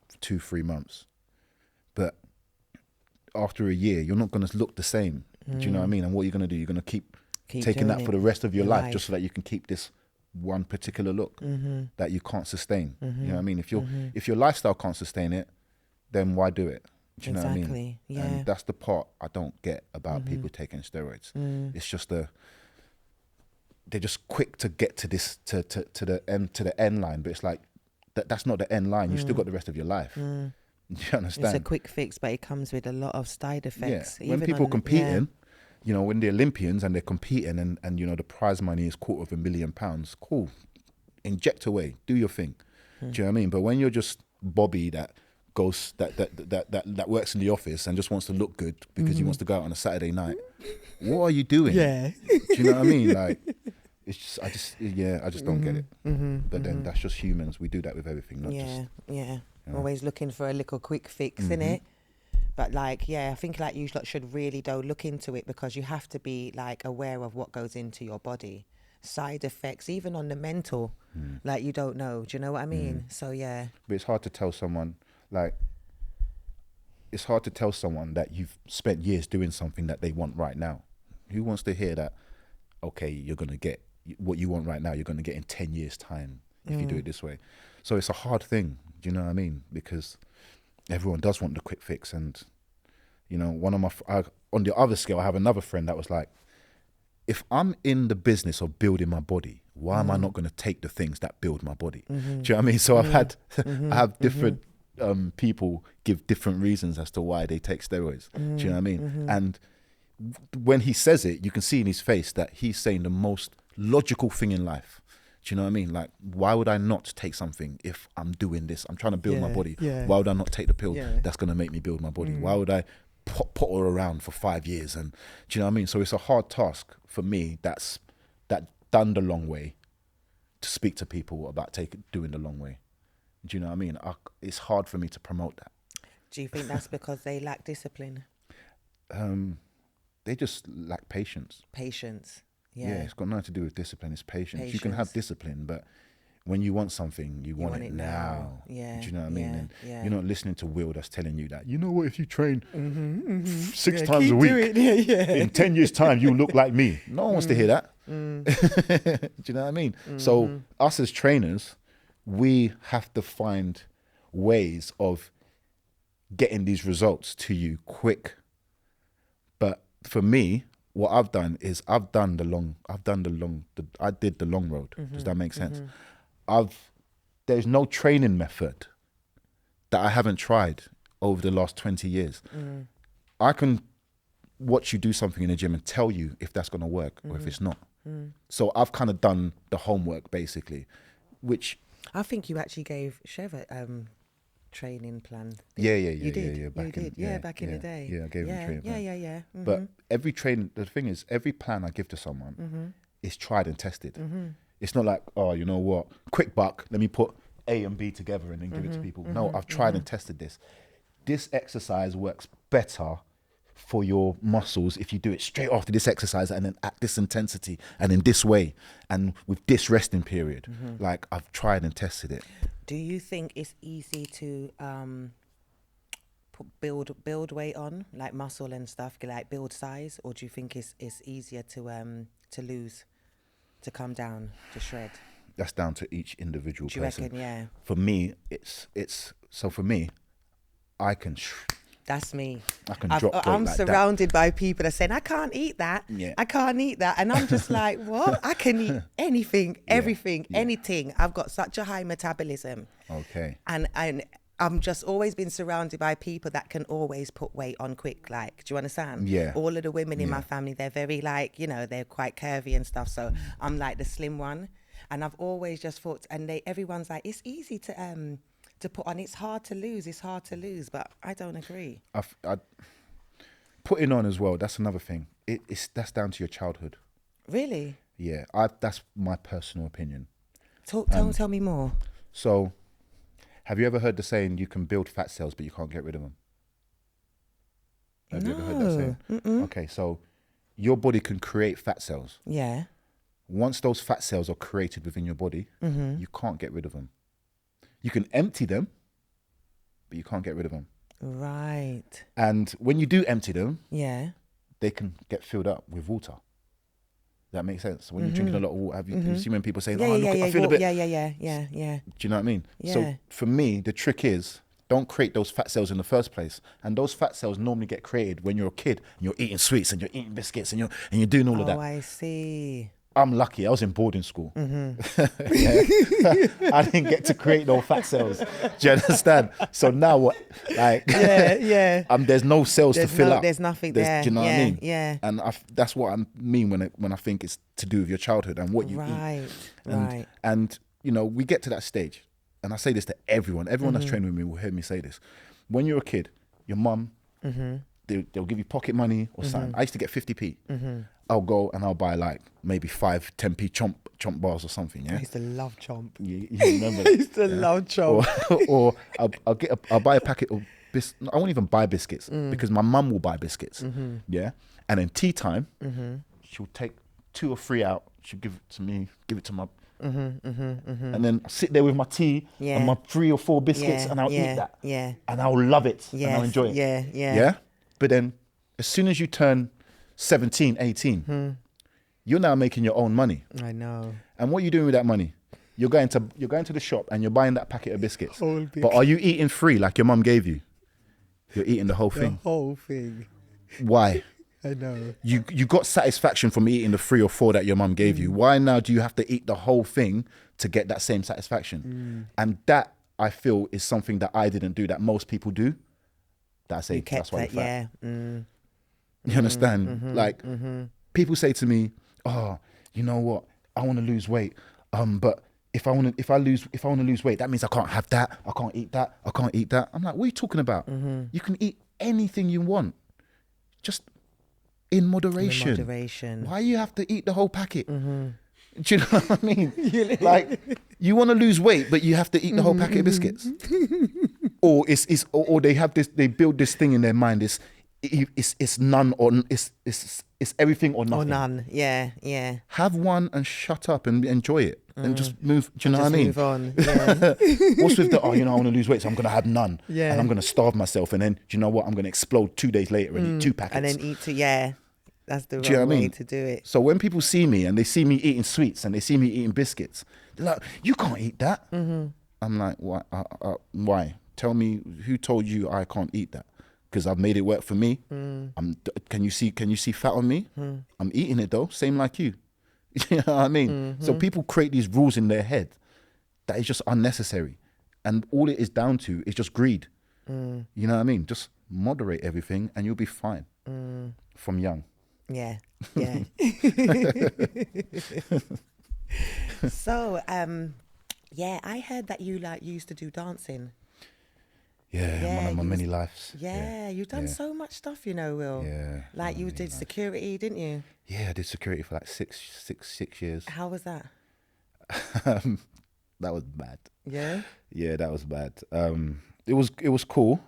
for 2-3 months, but after a year, you're not going to look the same. Do you know what I mean? And what you're going to do, you're going to keep taking that for the rest of your life, just so that you can keep this one particular look that you can't sustain. You know what I mean? If your lifestyle can't sustain it, then why do it? Do you know what I mean? Yeah. And that's the part I don't get about people taking steroids. It's just they're just quick to get to this to the end line, but it's like that's not the end line. You still got the rest of your life. Do you understand? It's a quick fix, but it comes with a lot of side effects. Yeah. When people competing, you know, when they're Olympians and they're competing and you know the prize money is £250,000, cool, inject away, do your thing. Do you know what I mean? But when you're just Bobby that goes that works in the office and just wants to look good because he wants to go out on a Saturday night, what are you doing? Yeah. Do you know what I mean? Like, it's just I just don't get it. But then that's just humans. We do that with everything, not just. Yeah. Always looking for a little quick fix, innit? But like, I think like you should really though look into it, because you have to be like aware of what goes into your body. side effects, even on the mental, like you don't know. Do you know what I mean? So yeah. But it's hard to tell someone, like, it's hard to tell someone that you've spent years doing something that they want right now. Who wants to hear that, okay, you're going to get what you want right now, you're going to get in 10 years time if you do it this way. So it's a hard thing, do you know what I mean? Because everyone does want the quick fix. And, you know, on the other scale, I have another friend that was like, if I'm in the business of building my body, why am I not going to take the things that build my body? Do you know what I mean? So I've had, I have different people give different reasons as to why they take steroids. Do you know what I mean? And when he says it, you can see in his face that he's saying the most logical thing in life. Do you know what I mean? Like, why would I not take something if I'm doing this? I'm trying to build my body. Why would I not take the pill that's going to make me build my body? Why would I potter around for 5 years? And do you know what I mean? So it's a hard task for me that done the long way to speak to people about doing the long way. Do you know what I mean? It's hard for me to promote that. Do you think that's because they lack discipline? They just lack patience. Patience. Yeah, it's got nothing to do with discipline. It's patience. You can have discipline, but when you want something, you want it now. Yeah. Do you know what I mean? Yeah, and you're not listening to Will that's telling you that, you know what, if you train 6 times a week, in 10 years' time, you'll look like me. No one wants to hear that. Do you know what I mean? So us as trainers, we have to find ways of getting these results to you quick. But for me, what I've done is I did the long road. Does that make sense? There's no training method that I haven't tried over the last 20 years. I can watch you do something in the gym and tell you if that's going to work or if it's not. So I've kind of done the homework basically, which I think you actually gave Chev a training plan. You did. Back in the day. Yeah, I gave him a training plan. Yeah. But the thing is, every plan I give to someone is tried and tested. It's not like, oh, you know what, quick buck, let me put A and B together and then give it to people. No, I've tried and tested this. This exercise works better for your muscles if you do it straight after this exercise and then at this intensity and in this way and with this resting period. Like, I've tried and tested it. Do you think it's easy to build weight on, like muscle and stuff, like build size, or do you think it's easier to lose, to come down, to shred? That's down to each individual person. Do you reckon? Yeah. For me, for me, I can. That's me. I can drop weight I'm like surrounded by people that are saying, I can't eat that. Yeah. I can't eat that. And I'm just like, what? I can eat anything, everything, anything. I've got such a high metabolism. Okay. And I'm just always been surrounded by people that can always put weight on quick. Like, do you understand? Yeah. All of the women in my family, they're very like, you know, they're quite curvy and stuff. So I'm like the slim one. And I've always just thought, and everyone's like, it's easy to put on. It's hard to lose, but I don't agree. Putting on as well, that's another thing. That's down to your childhood. Really? Yeah, that's my personal opinion. Tell me more. So, have you ever heard the saying, you can build fat cells, but you can't get rid of them? Have you ever heard that saying? Okay, so your body can create fat cells. Yeah. Once those fat cells are created within your body, you can't get rid of them. You can empty them, but you can't get rid of them. Right. And when you do empty them, they can get filled up with water. That makes sense. When you're drinking a lot of water, have you seen when people say, I feel a bit... Yeah. Do you know what I mean? Yeah. So for me, the trick is, don't create those fat cells in the first place. And those fat cells normally get created when you're a kid and you're eating sweets and you're eating biscuits and you're doing all of that. Oh, I see. I'm lucky. I was in boarding school. I didn't get to create no fat cells. Do you understand? So now what? Like, there's no cells to fill up. There's nothing there. Do you know what I mean? Yeah. And that's what I mean when I think it's to do with your childhood and what you eat. Right. And you know, we get to that stage, and I say this to everyone. Everyone that's trained with me will hear me say this. When you're a kid, your mum, they'll give you pocket money or something. I used to get 50p. I'll go and I'll buy like maybe 5-10p chomp bars or something. Yeah, I used to love chomp. You remember that? I used to love chomp. Or I'll buy a packet of biscuits. I won't even buy biscuits because my mum will buy biscuits. Yeah, and then tea time, she'll take 2 or 3 out. She'd give it to me, give it to my, and then sit there with my tea and my 3 or 4 biscuits, and I'll eat that. Yeah. And I'll love it. Yes. And I'll enjoy it. Yeah. Yeah. But then, as soon as you turn 17, 18, you're now making your own money. I know. And what are you doing with that money? You're going to the shop and you're buying that packet of biscuits. But are you eating free like your mum gave you? You're eating the whole thing. The whole thing. Why? I know. You got satisfaction from eating the 3 or 4 that your mum gave you. Why now do you have to eat the whole thing to get that same satisfaction? And that, I feel, is something that I didn't do, that most people do. That I say, that's why you're fat. You understand? Like, people say to me, oh, you know what? I want to lose weight. But if I want to lose weight, that means I can't have that. I can't eat that. I can't eat that. I'm like, what are you talking about? You can eat anything you want. Just in moderation. Why you have to eat the whole packet? Do you know what I mean? Like, you want to lose weight, but you have to eat the whole packet of biscuits. Or or they have this, they build this thing in their mind. It's none or it's everything or nothing. Or none. Yeah. Have one and shut up and enjoy it and just move. Do you know what I mean? Move on. Yeah. What's with the, I want to lose weight, so I'm going to have none. Yeah. And I'm going to starve myself. And then, do you know what? I'm going to explode 2 days later and eat 2 packets. And then eat 2, yeah. That's the Do you know wrong what I way mean? to do it. So when people see me and they see me eating sweets and they see me eating biscuits, they're like, you can't eat that. I'm like, why? Why? Tell me, who told you I can't eat that? Because I've made it work for me. Can you see fat on me? I'm eating it though, same like you. You know what I mean? So people create these rules in their head that is just unnecessary. And all it is down to is just greed. You know what I mean? Just moderate everything and you'll be fine from young. Yeah. So, I heard that you used to do dancing. Yeah, one of my many lives. Yeah, you've done so much stuff, Will. Yeah. Like you did security, didn't you? Yeah, I did security for like six years. How was that? That was bad. Yeah? Yeah, that was bad. It was cool.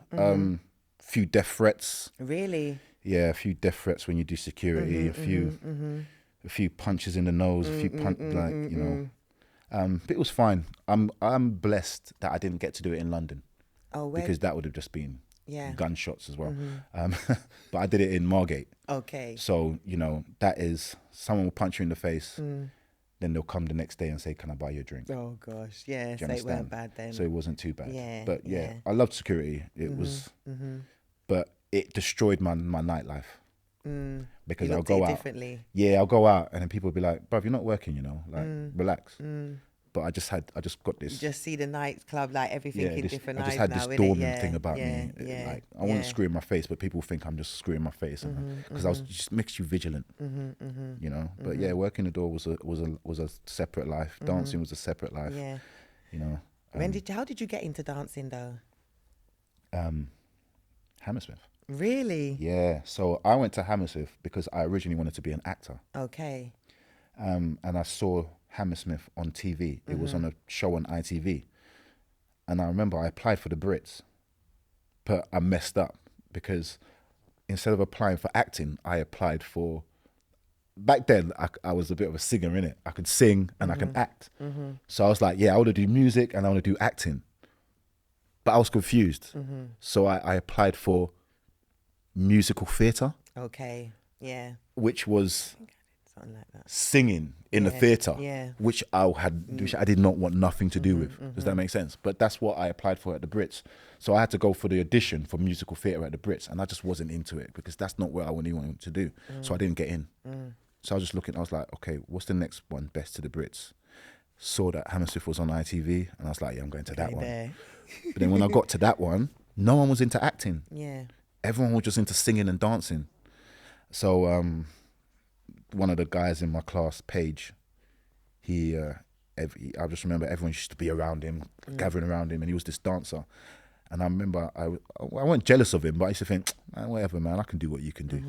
Few death threats. Really? Yeah, a few death threats when you do security. A few punches in the nose. A few but it was fine. I'm blessed that I didn't get to do it in London. Oh, because that would have just been gunshots as well. But I did it in Margate. Okay. So, that is, someone will punch you in the face, then they'll come the next day and say, can I buy you a drink? Oh, gosh. Yeah, so it weren't bad then. So it wasn't too bad. Yeah. But I loved security. It was, but it destroyed my nightlife. Because I'll go out. Differently. Yeah, I'll go out and then people will be like, bruv, you're not working, relax. But I just got this. You just see the nightclub, like everything in different eyes now. I just had this dormant thing about me. Like, I want to screw in my face, but people think I'm just screwing my face. Because I was just makes you vigilant, But working the door was a separate life. Dancing was a separate life. Yeah. How did you get into dancing though? Hammersmith. Really? Yeah. So I went to Hammersmith because I originally wanted to be an actor. Okay. And I saw Hammersmith on TV. It was on a show on ITV. And I remember I applied for the Brits, but I messed up because instead of applying for acting, I applied for, back then I was a bit of a singer, innit? I could sing and I can act. So I was like, I want to do music and I want to do acting. But I was confused. So I applied for musical theatre. Okay, yeah. Which was something like that. Singing in the theatre, which which I did not want nothing to do with. Does that make sense? But that's what I applied for at the Brits. So I had to go for the audition for musical theatre at the Brits, and I just wasn't into it because that's not what I really wanted to do. So I didn't get in. So I was just looking, I was like, okay, what's the next one best to the Brits? Saw that Hammersmith was on ITV, and I was like, I'm going to that one. There. But then when I got to that one, no one was into acting. Yeah. Everyone was just into singing and dancing. So one of the guys in my class, Paige, I just remember everyone used to be around him, gathering around him, and he was this dancer. And I remember I wasn't jealous of him, but I used to think, whatever, man, I can do what you can do.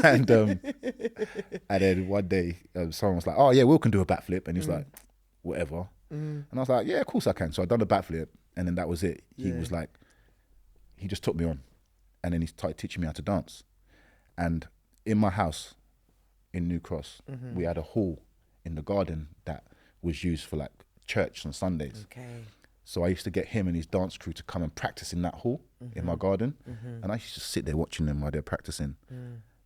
And then one day, someone was like, oh yeah, Will can do a backflip. And he was like, whatever. And I was like, yeah, of course I can. So I done the backflip, and then that was it. He was like, he just took me on. And then he started teaching me how to dance. And in my house, in New Cross, we had a hall in the garden that was used for like church on Sundays. Okay. So I used to get him and his dance crew to come and practice in that hall in my garden. And I used to just sit there watching them while they're practicing.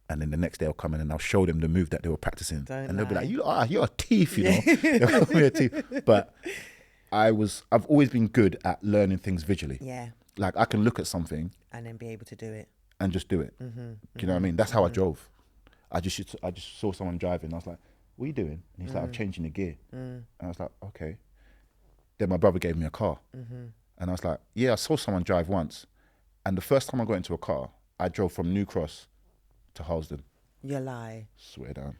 And then the next day I'll come in and I'll show them the move that they were practicing. And they'll be like, you're a thief, you know. They'll call me a thief. But I've always been good at learning things visually. Yeah. Like I can look at something And then be able to do it. and just do it. Do you know what I mean? That's how I drove. I just saw someone driving. I was like, what are you doing? And he's like, I'm changing the gear. And I was like, okay. Then my brother gave me a car. And I was like, yeah, I saw someone drive once. And the first time I got into a car, I drove from New Cross to Harlesden. You lie. Swear down.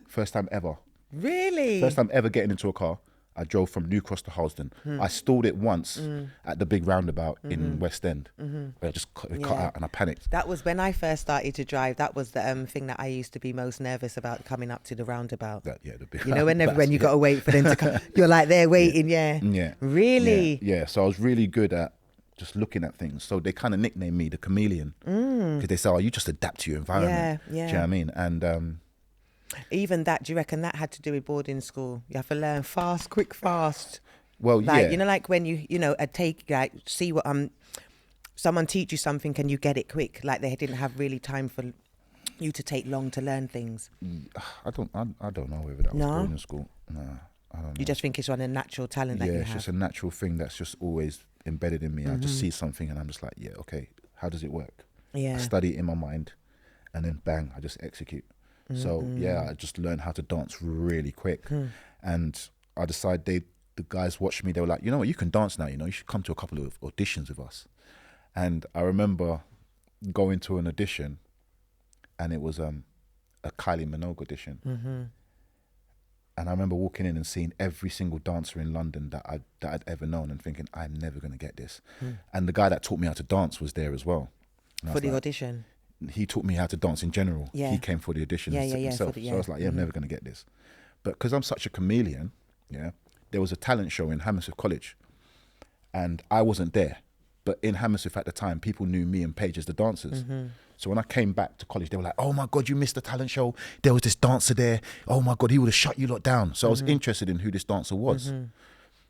First time ever. Really? First time ever getting into a car, I drove from New Cross to Harlesden. I stalled it once at the big roundabout in West End. Where I just cut out and I panicked. That was when I first started to drive. That was the thing that I used to be most nervous about, coming up to the roundabout. The big You know, when you got to wait for them to come. You're like there waiting, yeah. Really? Yeah, so I was really good at just looking at things. So they kind of nicknamed me the chameleon. Because they say, oh, you just adapt to your environment. Yeah. Do you know what I mean? And even that, do you reckon that had to do with boarding school? You have to learn fast, quick, fast. well, Like, yeah. you know, like when see what someone teach you something and you get it quick. Like they didn't have really time for you to take long to learn things. I don't know whether that was No? boarding school. No, I don't know. You just think it's one of the natural talent that you it's have. just a natural thing that's just always embedded in me. I just see something and I'm just like, yeah, okay, how does it work? Yeah. I study it in my mind and then bang, I just execute. So yeah, I just learned how to dance really quick. And I decided the guys watched me, they were like, you know what, you can dance now, you know, you should come to a couple of auditions with us. And I remember going to an audition and it was a Kylie Minogue audition. And I remember walking in and seeing every single dancer in London that I'd ever known and thinking, I'm never going to get this. And the guy that taught me how to dance was there as well. And I For was the like, audition. he taught me how to dance in general. Yeah. He came for the audition Yeah, himself. So I was like, yeah, I'm never going to get this. But because I'm such a chameleon, yeah, there was a talent show in Hammersmith College and I wasn't there. But in Hammersmith at the time, people knew me and Paige as the dancers. So when I came back to college, they were like, oh my God, you missed the talent show. There was this dancer there. Oh my God, he would have shut you lot down. So I was interested in who this dancer was.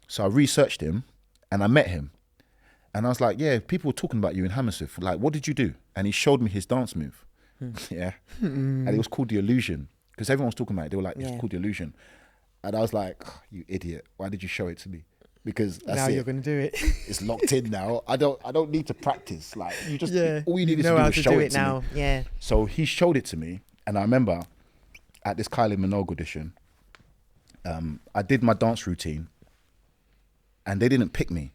So I researched him and I met him. And I was like, yeah, people were talking about you in Hammersmith. Like, what did you do? And he showed me his dance move. Yeah. And it was called The Illusion. Because everyone was talking about it. They were like, it's called The Illusion. And I was like, oh, you idiot. Why did you show it to me? Because that's Now it. you're going to do it. It's locked in now. I don't need to practice. Like, you just, all you need You is know to do how is to show do it it to now. me. Yeah. So he showed it to me. And I remember at this Kylie Minogue audition, I did my dance routine and they didn't pick me.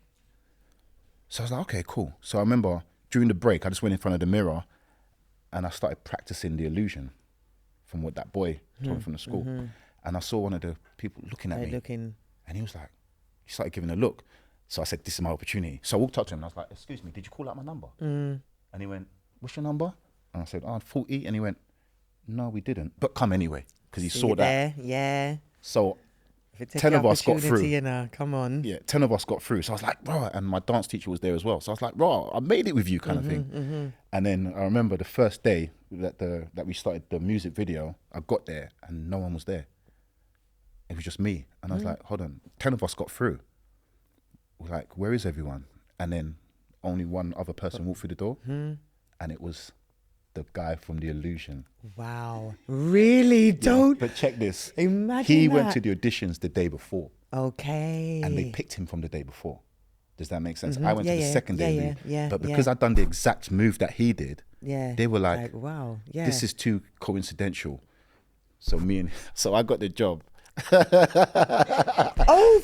So I was like, okay, cool. So I remember during the break, I just went in front of the mirror and I started practicing The Illusion from what that boy told me from the school. And I saw one of the people looking at me and he was like, he started giving a look. So I said, this is my opportunity. So I walked up to him and I was like, excuse me, did you call out my number? And he went, what's your number? And I said, 40. And he went, no, we didn't. But come anyway, because he saw that. Yeah. So 10 of us got through. You know, come on. Yeah, 10 of us got through. So I was like, bro, and my dance teacher was there as well. So I was like, bro, I made it with you kind of thing. And then I remember the first day that we started the music video, I got there and no one was there. It was just me. And I was like, hold on, 10 of us got through. We're like, where is everyone? And then only one other person walked through the door and it was the guy from The Illusion. Wow. Really? Don't. But check this. Imagine He that. went to the auditions the day before. Okay. And they picked him from the day before. Does that make sense? I went to the second day. Yeah. But because I'd done the exact move that he did, they were like, wow. Yeah. this is too coincidental. So I got the job. Over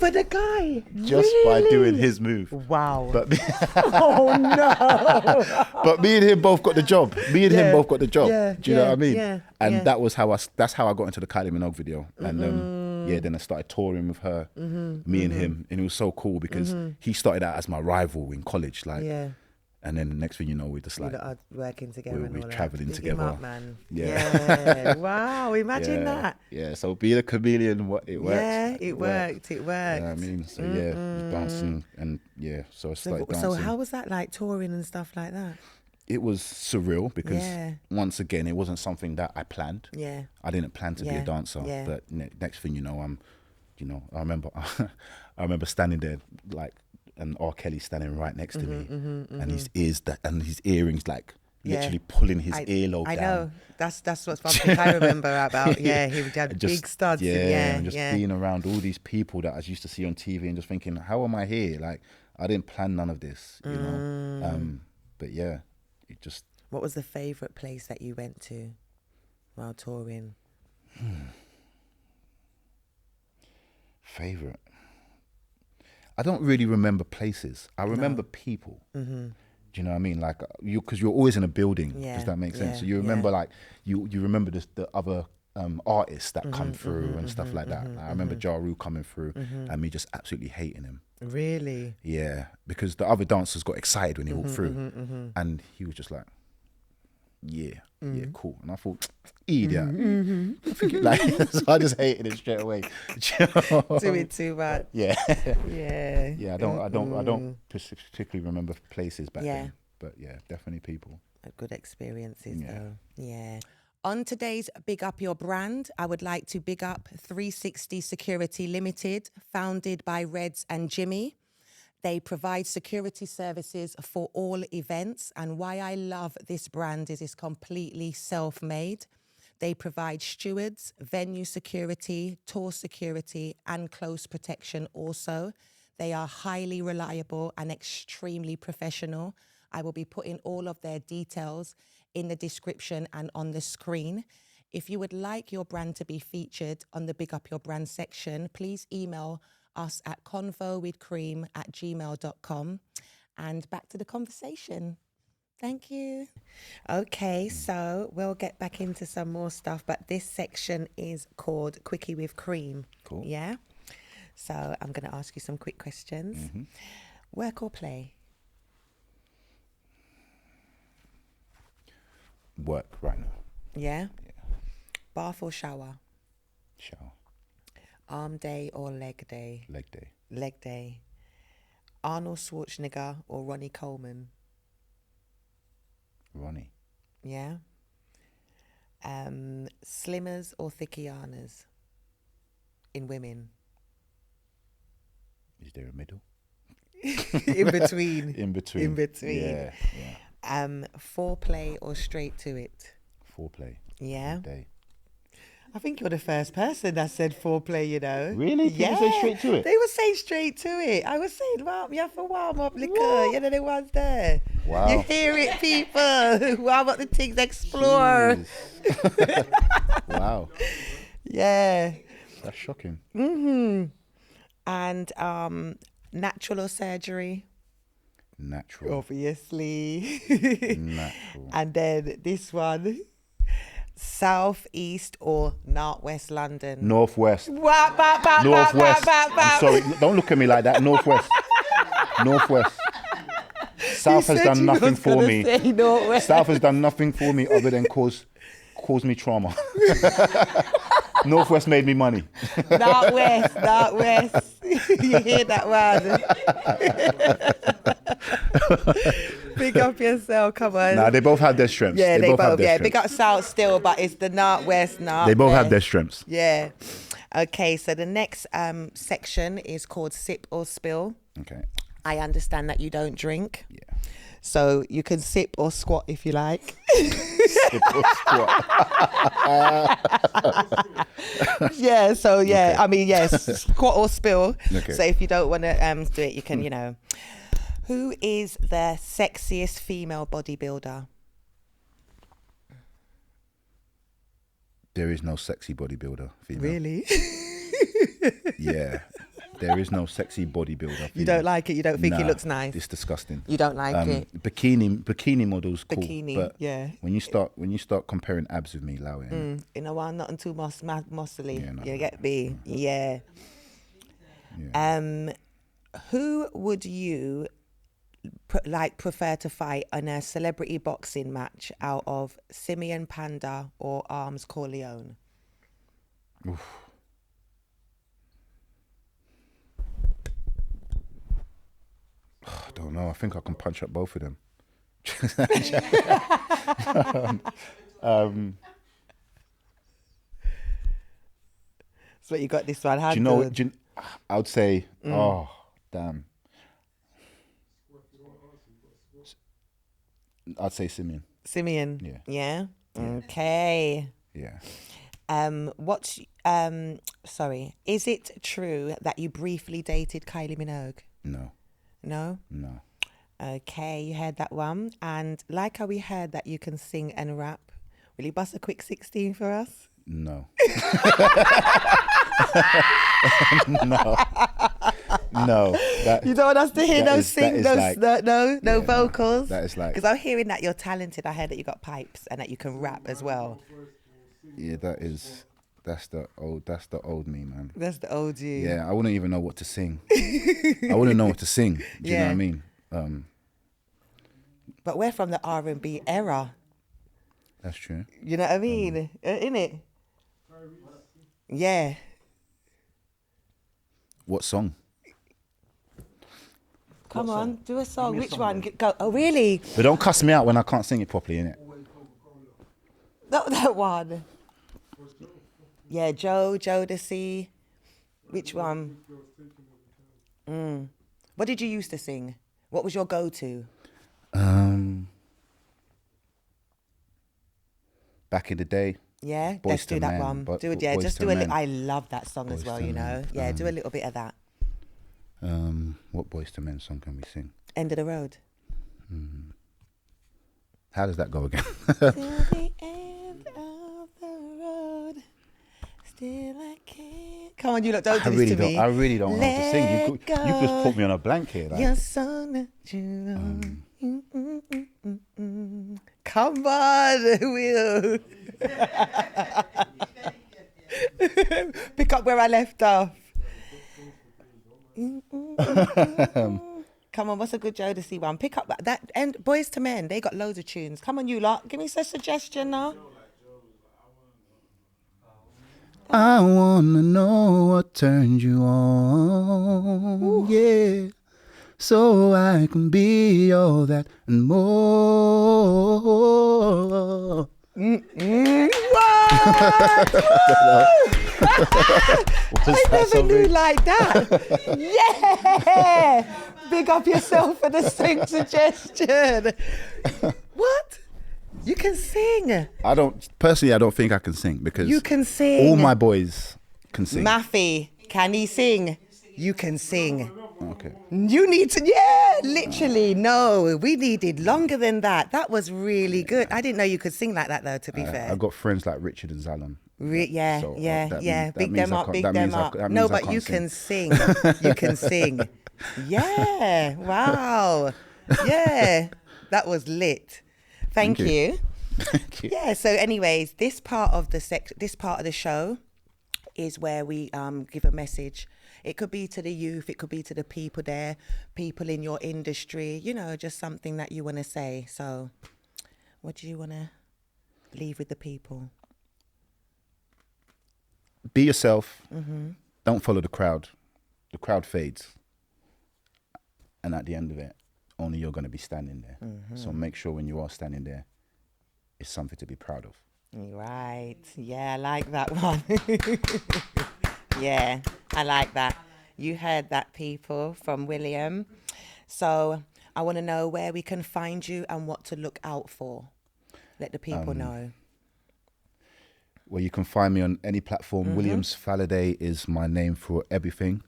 the guy. Just by doing his move. Wow. But me, Oh no. but me and him both got the job. Me and him both got the job. Yeah, Do you know what I mean? yeah, And yeah. that's how I got into the Kylie Minogue video. And then I started touring with her, me and him, and it was so cool because he started out as my rival in college, like. Yeah. And then the next thing you know, we're just You like, lot are working together. we'll and be all that. travelling Big him together. up, man. Yeah. Wow. Imagine that. Yeah. So being a chameleon, it worked. Yeah, it worked. It You worked. know what I mean? So yeah, bouncing and yeah. So I started dancing. So how was that like touring and stuff like that? it was surreal because Yeah. once again, it wasn't something that I planned. Yeah. I didn't plan to be Yeah. a dancer, Yeah. but next thing you know, I remember, I remember standing there like, and R. Kelly standing right next to me, and his earrings like literally pulling his earlobe I down. know. That's what's one thing I remember about. Yeah, he would have Just, big studs. and just being around all these people that I used to see on TV and just thinking, how am I here? Like, I didn't plan none of this, you know. But yeah, it just. What was the favourite place that you went to while touring? Favorite. I don't really remember places. I remember people. Do you know what I mean? Like because you're always in a building. Yeah, Does that make sense? yeah, So you remember yeah. like you remember the other artists that come through and stuff like that. Like, I remember Ja Rule coming through and me just absolutely hating him. Really? Yeah, because the other dancers got excited when he walked through, and he was just like, "Yeah, yeah, cool." And I thought, idiot. I think like, so I just hated it straight away. Doing too much. Yeah, Yeah. yeah. I don't particularly remember places back Yeah. then, but yeah, definitely people. Good experiences Yeah. though. Yeah. On today's Big Up Your Brand, I would like to big up 360 Security Limited, founded by Reds and Jimmy. They provide security services for all events. And why I love this brand is it's completely self-made. They provide stewards, venue security, tour security, and close protection also. They are highly reliable and extremely professional. I will be putting all of their details in the description and on the screen. If you would like your brand to be featured on the Big Up Your Brand section, please email us at convowithcream@gmail.com. And back to the conversation. Thank you. Okay, so we'll get back into some more stuff, but this section is called Quickie with Cream. Cool. Yeah? So I'm going to ask you some quick questions. Work or play? Work right now. Yeah? Bath or shower? Shower. Arm day or leg day? Leg day. Leg day. Arnold Schwarzenegger or Ronnie Coleman? Ronnie. Yeah? Slimmers or thickianas in women? Is there a middle? In between. In between. In between. Yeah. Foreplay or straight to it? Foreplay. Yeah. All day. I think you're the first person that said foreplay, you know. Really? People say straight to it? They were saying straight to it. I was saying, well, you have to warm up liquor. You know, the ones there. Wow. You hear it, people. Warm up the things, explore. Jeez. Wow. Yeah. That's shocking. And natural or surgery? Natural. Obviously. Natural. And then this one. South, East or Northwest London? Northwest. Northwest. Northwest. I'm sorry. Don't look at me like that. Northwest. Northwest. South has done nothing for me. South has done nothing for me other than cause me trauma. Northwest made me money. Northwest. You hear that one? Big up yourself, come on. Nah, they both have their strengths. Yeah, they both have their big up South still, but it's the Northwest. They both have their strengths. Yeah. Okay, so the next section is called Sip or Spill. Okay. I understand that you don't drink. Yeah. So you can sip or squat if you like. Sip or squat. Yeah, so yeah, Okay. I mean, yes, squat or spill. Okay. So if you don't want to do it, you can, you know. Who is the sexiest female bodybuilder? There is no sexy bodybuilder female. Really? Yeah. There is no sexy bodybuilder female. You don't like it? You don't think it Nah, looks nice? It's disgusting. You don't like it? Bikini models cool. Bikini, but yeah. When you start comparing abs with me, allow it. You know what? Nothing too muscly. Yeah, no, you no, get me? Yeah. Yeah. Who would you prefer to fight in a celebrity boxing match out of Simeon Panda or Arms Corleone? Oof. I don't know. I think I can punch up both of them. So you got this one. How Do you know? good? I would say, oh damn, I'd say Simeon. Simeon. Yeah. Yeah. Okay. Yeah. What's sorry, is it true that you briefly dated Kylie Minogue? No. No? No. Okay, you heard that one. And like how we heard that you can sing and rap, will you bust a quick 16 for us? No. No. No. You don't want us to hear those no vocals? That is like, because I'm hearing that you're talented. I heard that you got pipes and that you can rap as well. yeah, that's the old me, man. That's the old you. Yeah, I wouldn't even know what to sing. I wouldn't know what to sing. Do you know what I mean? But we're from the R&B era. That's true. You know what I mean? Innit? Yeah. What song? Come on, do a song. Which one? Go. Oh, really? But don't cuss me out when I can't sing it properly, innit? That one. Yeah, Jodeci. Which one? What did you used to sing? What was your go-to? Back in the day. Yeah, Boys let's to do that Men, one. but Do it. Yeah, Boys just to do a Men. little. I love that song as Boys well. to You know. Men. Yeah, do a little bit of that. What Boys to Men song can we sing? End of the road. How does that go again? Till the end of the road, still I can't. Come on, you lot, don't do this to me. I really don't know how to sing. You just put me on a blank here. Like. You're so natural. Come on, Will. Pick up where I left off. Come on, what's a good Jodeci one? Pick up that. And Boys to Men, they got loads of tunes. Come on, you lot. Give me a suggestion now. I wanna know what turned you on, yeah, so I can be all that and more. I never knew like that. Yeah, big up yourself for the sing suggestion. What? You can sing. I don't think I can sing because You can sing. all my boys can sing. Maffy, can he sing? You can sing. Okay. You need to, yeah, literally. No, we needed longer than that. That was really good. I didn't know you could sing like that, though, to be fair. I've got friends like Richard and Zalon. Yeah. Big means them I up, can't- big that them means I up. ca- that No, means I but can't you sing. can sing. You can sing. Yeah. Wow. Yeah. That was lit. Thank you. Thank you. Yeah. So, anyways, this part of the show is where we give a message. It could be to the youth. It could be to the people there, people in your industry. You know, just something that you want to say. So, what do you want to leave with the people? Be yourself. Don't follow the crowd. The crowd fades. And at the end of it, only you're going to be standing there. So make sure when you are standing there, it's something to be proud of. Right. Yeah, I like that one. Yeah, I like that. You heard that, people, from William. So I want to know where we can find you and what to look out for. Let the people know. Well, you can find me on any platform. Williams Falade is my name for everything.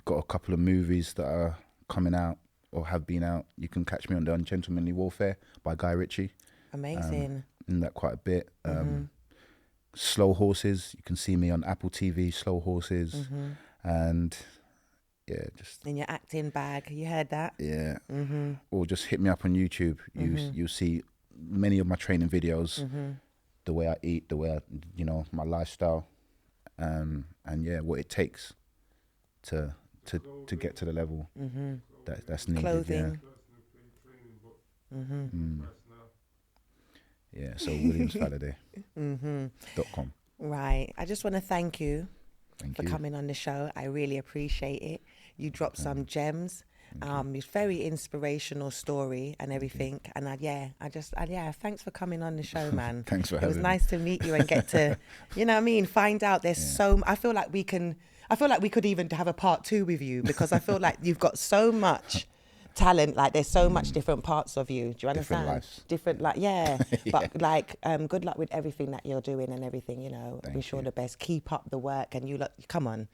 Got a couple of movies that are coming out or have been out. You can catch me on the Ungentlemanly Warfare by Guy Ritchie. Amazing. In that quite a bit. Slow Horses, you can see me on Apple TV, Slow Horses. And yeah, just... In your acting bag, you heard that? Yeah. Or just hit me up on YouTube. You'll see many of my training videos, the way I eat, the way I, my lifestyle. And yeah, what it takes to get to the level that's needed. Clothing. Yeah, so williamsfaladay.com. Right. I just want to thank you Thank for you. coming on the show. I really appreciate it. You dropped some gems It's very inspirational story and everything. And thanks for coming on the show, man. Thanks for having me. It was nice to meet you and get to, you know what I mean, find out there's I feel like we could even have a part 2 with you, because I feel like you've got so much talent. Like there's so much different parts of you. Do you understand? Different lives. Yeah. But like, good luck with everything that you're doing and everything, you know. Thank Wish you all you. the best. Keep up the work, and you look, come on.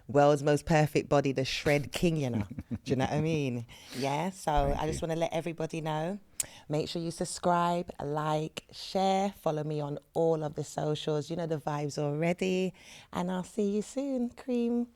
World's most perfect body, the shred king, you know. Do you know what I mean? Yeah, so I just want to let everybody know. Make sure you subscribe, like, share, follow me on all of the socials. You know the vibes already. And I'll see you soon, Cream.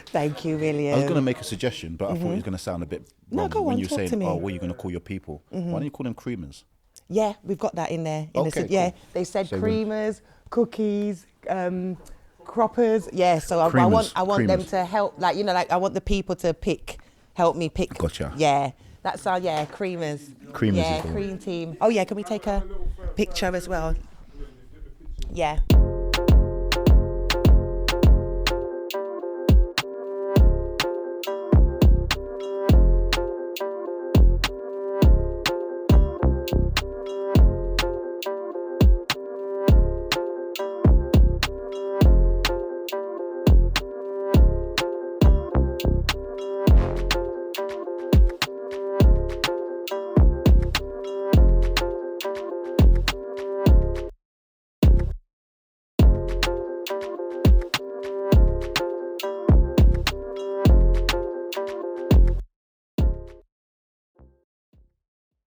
Thank you, William. I was going to make a suggestion, but I thought it was going to sound a bit wrong. No, go when on, you were talk saying, to me. what are you going to call your people? Why don't you call them creamers? Yeah, we've got that in there. Okay, Yeah, cool. they said So creamers, cookies, croppers. Yeah, so I want them Creamers. to help. Like, you know, like I want the people to help me pick. Gotcha. Yeah, that's our creamers. Creamers Yeah, is the one. cream team. Oh yeah, can we take a picture as well? Yeah.